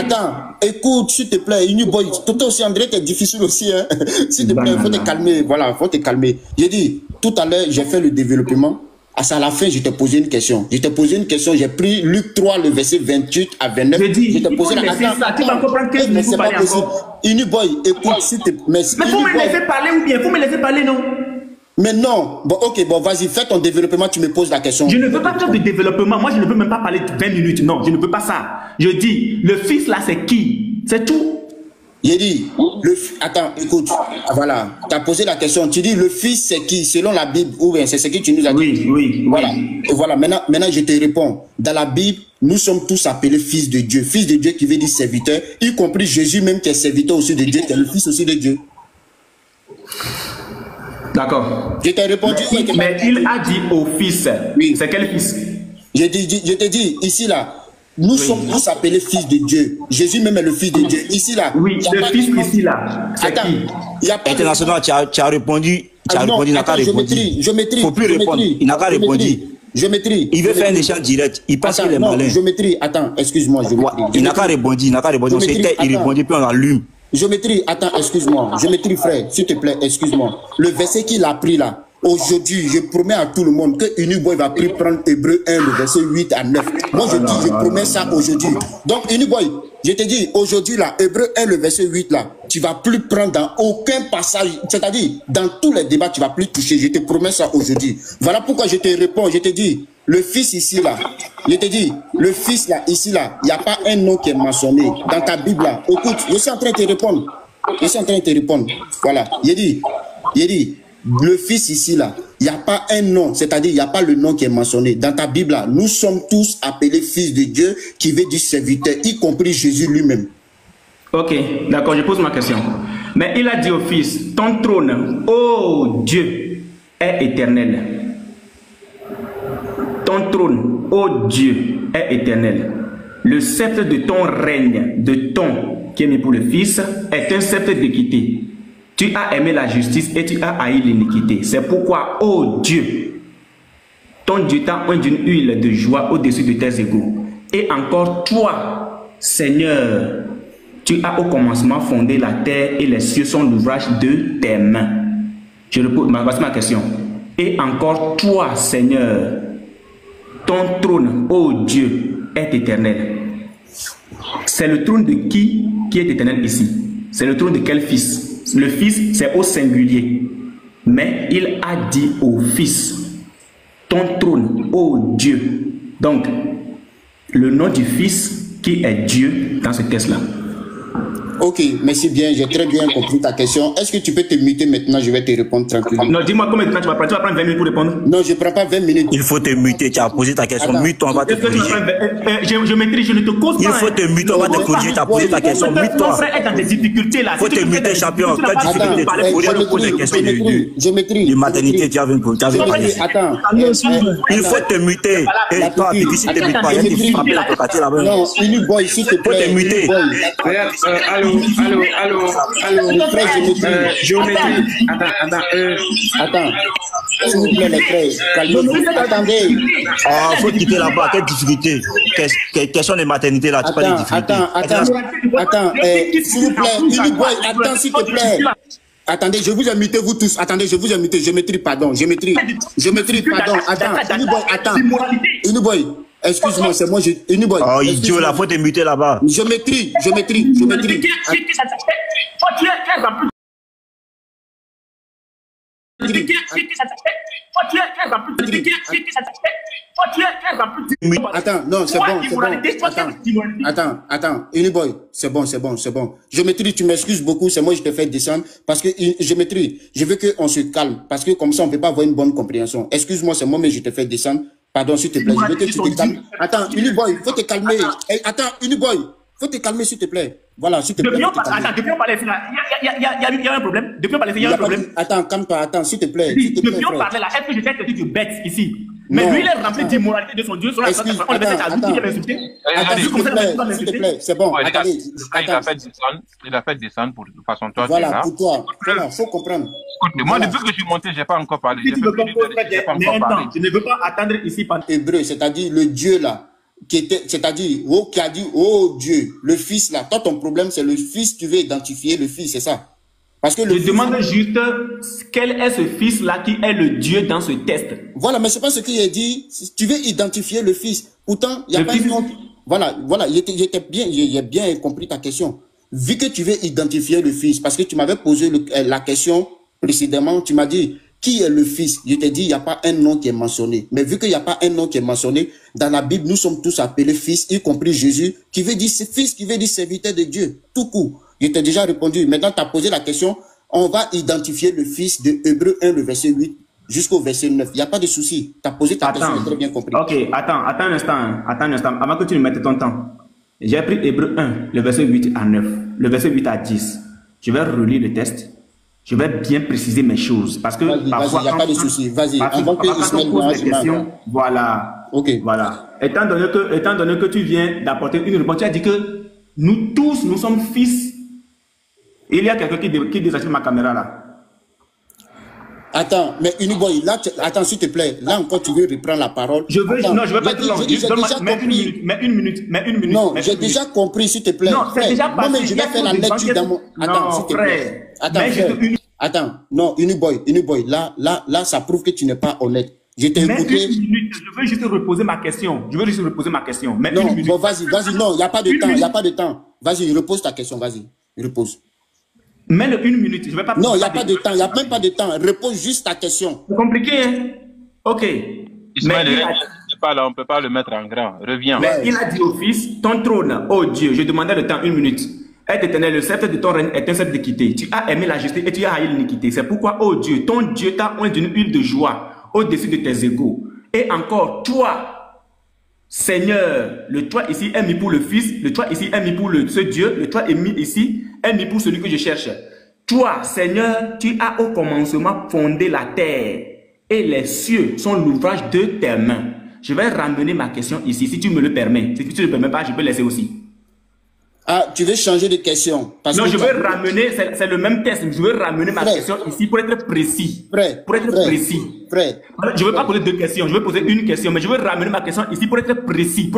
écoute, s'il te plaît, Uniboy, Toto aussi, André, t'es difficile aussi, hein. S'il te plaît, faut te calmer, voilà, faut te calmer. J'ai dit, tout à l'heure, j'ai fait le développement. À la fin, je t'ai posé une question. J'ai pris Luc 3, le verset 28 à 29. Je t'ai posé la question. Tu vas comprendre que mais c'est pas possible. Uniboy, écoute, s'il te plaît. Mais faut me laisser parler ou bien faut me laisser parler, non? Mais non. Bon, ok, bon, vas-y, fais ton développement, tu me poses la question. Je ne veux pas faire de développement. Moi, je ne peux même pas parler de 20 minutes. Non, je ne peux pas ça. Je dis, le Fils là, c'est qui? C'est tout. Il dit, attends, écoute, voilà, tu as posé la question, tu dis le Fils c'est qui, selon la Bible, ou bien c'est ce que tu nous as dit. Oui. Voilà, et voilà, maintenant je te réponds. Dans la Bible, nous sommes tous appelés fils de Dieu. Fils de Dieu qui veut dire serviteur, y compris Jésus même qui est serviteur aussi de Dieu, qui est le Fils aussi de Dieu. D'accord. Je t'ai répondu. Mais il a dit au Fils, oui. C'est quel Fils? Je te dis, ici là, nous sommes tous appelés fils de Dieu. Jésus même est le Fils de Dieu. Ici là. Oui, le Fils ici là. Attends, il y a pas international, tu as répondu. Il n'a qu'à répondre. Je maîtrise. Faut plus répondre. Il n'a qu'à répondre. Je maîtrise. Il veut faire un échange direct. Il pense qu'il est malin. Je maîtrise. Attends, excuse-moi. Il n'a qu'à répondre. Il répondit puis on allume. Je maîtrise. Attends, excuse-moi. Je maîtrise, frère. S'il te plaît, excuse-moi. Le verset qu'il a pris là. Aujourd'hui, je promets à tout le monde que Uniboy va prendre Hébreux 1, le verset 8 à 9. Moi, je promets ça aujourd'hui. Donc, Uniboy, je te dis, aujourd'hui, là, Hébreux 1, le verset 8, là, tu vas plus prendre dans aucun passage, c'est-à-dire, dans tous les débats, tu vas plus toucher. Je te promets ça aujourd'hui. Voilà pourquoi je te réponds. Je te dis, le Fils ici, là, je te dis, le Fils, là, ici, là, il n'y a pas un nom qui est mentionné dans ta Bible, là. Écoute, je suis en train de te répondre. Voilà. Il dit, le Fils ici, là, il n'y a pas un nom, c'est-à-dire il n'y a pas le nom qui est mentionné. Dans ta Bible, là, nous sommes tous appelés fils de Dieu, qui veut dire serviteur, y compris Jésus lui-même. Ok, d'accord, je pose ma question. Mais il a dit au Fils, ton trône, ô Dieu, est éternel. Ton trône, ô Dieu, est éternel. le sceptre de ton règne, de ton, qui est mis pour le Fils, est un sceptre d'équité. Tu as aimé la justice et tu as haï l'iniquité. C'est pourquoi, ô Dieu, ton Dieu t'a oint d'une huile de joie au-dessus de tes égaux. Et encore toi, Seigneur, tu as au commencement fondé la terre et les cieux sont l'ouvrage de tes mains. Je repose, voici ma question. Et encore toi, Seigneur, ton trône, ô Dieu, est éternel. C'est le trône de qui est éternel ici? C'est le trône de quel fils? Le fils, c'est au singulier. Mais il a dit au fils, ton trône, ô Dieu. Donc, le nom du fils qui est Dieu dans ce texte-là. Ok, merci bien, j'ai très bien compris ta question. Est-ce que tu peux te muter maintenant? Je vais te répondre tranquillement. Non, dis-moi combien de temps tu vas prendre? Tu vas prendre 20 minutes pour répondre? Non, je ne prends pas 20 minutes. Il faut te muter, tu as posé ta question. Mute-toi, on va te corriger. Je maîtrise, je ne te cause pas. Il faut te muter, on va te corriger, tu as posé ta question. Mute-toi. Mon frère est dans des difficultés là. Il faut te muter, champion. Quelle difficulté? Au lieu de poser des questions de maternité, tu as vu. Attends. Il faut te muter. Et toi, si tu ne te mutes pas, il y a des frappes dans ton quartier là-bas. Non, Uniboy, s'il te plaît. Il faut te muter. Allô, géométrie. Attends. S'il vous plaît, les frères, calmez-vous. Attendez. Ah, faut quitter là-bas. Quelle difficulté? Question de maternité là, tu parles de difficulté. Attends. S'il vous plaît, Uniboy, attends, s'il te plaît. Attendez, je vous ai muté, vous tous. Attendez, je vous ai muté. Je maîtrise, pardon. Attends. Uniboy. Excuse-moi, c'est moi, Uniboy. Oh, idiot, là, faut te muter là-bas. Je maîtrise. Attends, non, c'est bon. Attends, Uniboy, c'est bon. Je maîtrise, tu m'excuses beaucoup, c'est moi je te fais descendre parce que je maîtrise. Je veux qu'on se calme parce que comme ça on peut pas avoir une bonne compréhension. Excuse-moi, c'est moi mais je te fais descendre. Pardon, s'il te plaît, je veux que tu te calmes. Attends, Uniboy, faut te calmer. Attends, Uniboy, faut te calmer s'il te plaît. Voilà, s'il te plaît. Depuis on parlait, il y a un problème. Depuis on parlait, il y a un problème. Attends, calme-toi, attends, s'il te plaît. Depuis on parlait là, est-ce que j'étais que tu bêtes ici? Mais lui, il est rempli d'immoralité de son Dieu. On le mettait à lui qui avait insulté. S'il te plaît, c'est bon. Attendez. Il a fait descendre pour de toute façon toi. Voilà, pour toi. Voilà, faut comprendre. Moi, depuis que je suis monté, je n'ai pas encore parlé. Je ne veux pas attendre ici par hébreu, c'est-à-dire le Dieu là, qui a dit, oh Dieu, le Fils là. Toi, ton problème, c'est le Fils, tu veux identifier le Fils, c'est ça? Parce que je demande juste quel est ce Fils-là qui est le Dieu dans ce test. Voilà, mais c'est pas ce qu'il a dit. Tu veux identifier le Fils. Pourtant, il n'y a pas une autre. Voilà, j'ai bien compris ta question. Vu que tu veux identifier le Fils, parce que tu m'avais posé la question précédemment, tu m'as dit, qui est le Fils? Je t'ai dit, il n'y a pas un nom qui est mentionné. Mais vu qu'il n'y a pas un nom qui est mentionné, dans la Bible, nous sommes tous appelés Fils, y compris Jésus, qui veut dire Fils, qui veut dire serviteur de Dieu. Tout court. Je t'ai déjà répondu. Maintenant, tu as posé la question. On va identifier le Fils de Hébreu 1, le verset 8, jusqu'au verset 9. Il n'y a pas de souci. Tu as posé ta question, j'ai très bien compris. Ok, attends un instant. Avant que tu ne mettes ton temps. J'ai pris Hébreu 1, le verset 8 à 9, le verset 8 à 10. Je vais relire le test. Je vais bien préciser mes choses. Parce que parfois, il n'y a pas de souci. Vas-y, avant que Ismaël pose des questions, voilà. Ok. Voilà. Étant donné que tu viens d'apporter une réponse, tu as dit que nous tous, nous sommes fils. Il y a quelqu'un qui désactive ma caméra là. Attends, mais Uniboy, là, attends, s'il te plaît. Là encore, tu veux reprendre la parole. Je veux pas être long. Mais une minute. Non, j'ai déjà compris, s'il te plaît. Non, c'est déjà passé. Non, mais je vais faire la lecture dans mon... Attends, s'il te plaît. Attends, non, Uniboy, là, ça prouve que tu n'es pas honnête. Je t'ai écouté. Je veux juste reposer ma question. Mais non, bon, vas-y, non, il n'y a pas de temps. Vas-y, repose ta question, vas-y, repose. Mais une minute, je ne vais pas... Non, il n'y a pas de temps, il n'y a même pas de temps. Repose juste ta question. C'est compliqué, hein? Ok. Ismaël, on ne peut pas le mettre en grand. Reviens. Mais il a dit au Fils, ton trône, oh Dieu, je demandais le temps, une minute. Est éternel, le sceptre de ton règne est un sceptre d'équité. Tu as aimé la justice et tu as haï l'iniquité. C'est pourquoi, oh Dieu, ton Dieu t'a oint d'une huile de joie au-dessus de tes égaux. Et encore, toi, Seigneur, le toi ici est mis pour le Fils, le toi ici est mis pour ce Dieu, le toi est mis ici, est mis pour celui que je cherche. Toi, Seigneur, tu as au commencement fondé la terre, et les cieux sont l'ouvrage de tes mains. Je vais ramener ma question ici, si tu me le permets. Si tu ne le permets pas, je peux laisser aussi. Ah, tu veux changer de question? Non, je veux ramener, c'est le même test, je veux ramener ma question ici pour être précis. Pour être précis. Je ne veux pas poser deux questions, je veux poser une question, mais je veux ramener ma question ici pour être précis.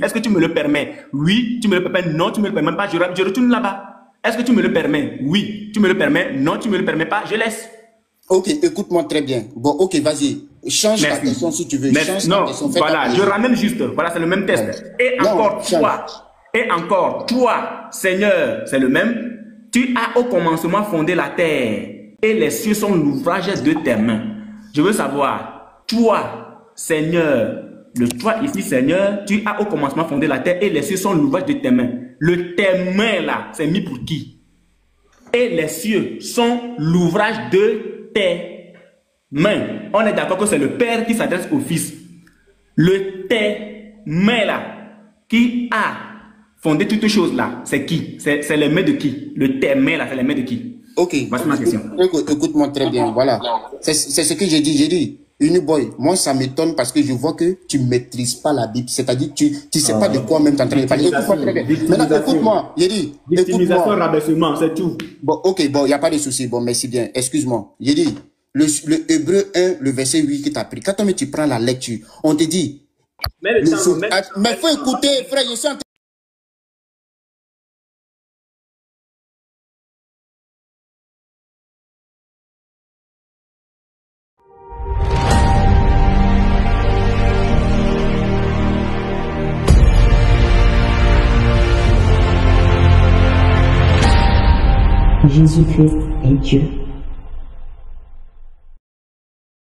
Est-ce que tu me le permets? Oui, tu me le permets? Non, tu me le permets pas, je retourne là-bas. Est-ce que tu me le permets? Oui, tu me le permets? Non, tu me le permets pas, je laisse. Ok, écoute-moi très bien. Bon, ok, vas-y. Change ta question si tu veux. Change non, ta question. Voilà, je ramène juste. Voilà, c'est le même test. Et non, encore, toi, Seigneur, c'est le même. Tu as au commencement fondé la terre et les cieux sont l'ouvrage de tes mains. Je veux savoir, toi, Seigneur, le toi ici, Seigneur, tu as au commencement fondé la terre et les cieux sont l'ouvrage de tes mains. Le tes mains là, c'est mis pour qui? Et les cieux sont l'ouvrage de tes mains. On est d'accord que c'est le Père qui s'adresse au Fils. Le tes mains là, qui a fondé toutes ces choses là, c'est qui? C'est les mains de qui? Le tes mains là, c'est les mains de qui? Ok. Voici ma question. Écoute-moi très bien, voilà. C'est ce que j'ai dit. J'ai dit, Uniboy, moi ça m'étonne parce que je vois que tu ne maîtrises pas la Bible. C'est-à-dire que tu ne sais pas de quoi même tu es en train de parler. Écoute-moi très bien. Maintenant, écoute-moi. J'ai dit, victimisation, rabaissement, c'est tout. Bon, ok, bon, il n'y a pas de souci. Bon, merci bien. Excuse-moi. J'ai dit, le Hébreu 1, le verset 8 que tu as pris. Quand tu prends la lecture, on te dit. Mais il faut écouter, frère, je suis en train. Jésus-Christ est Dieu.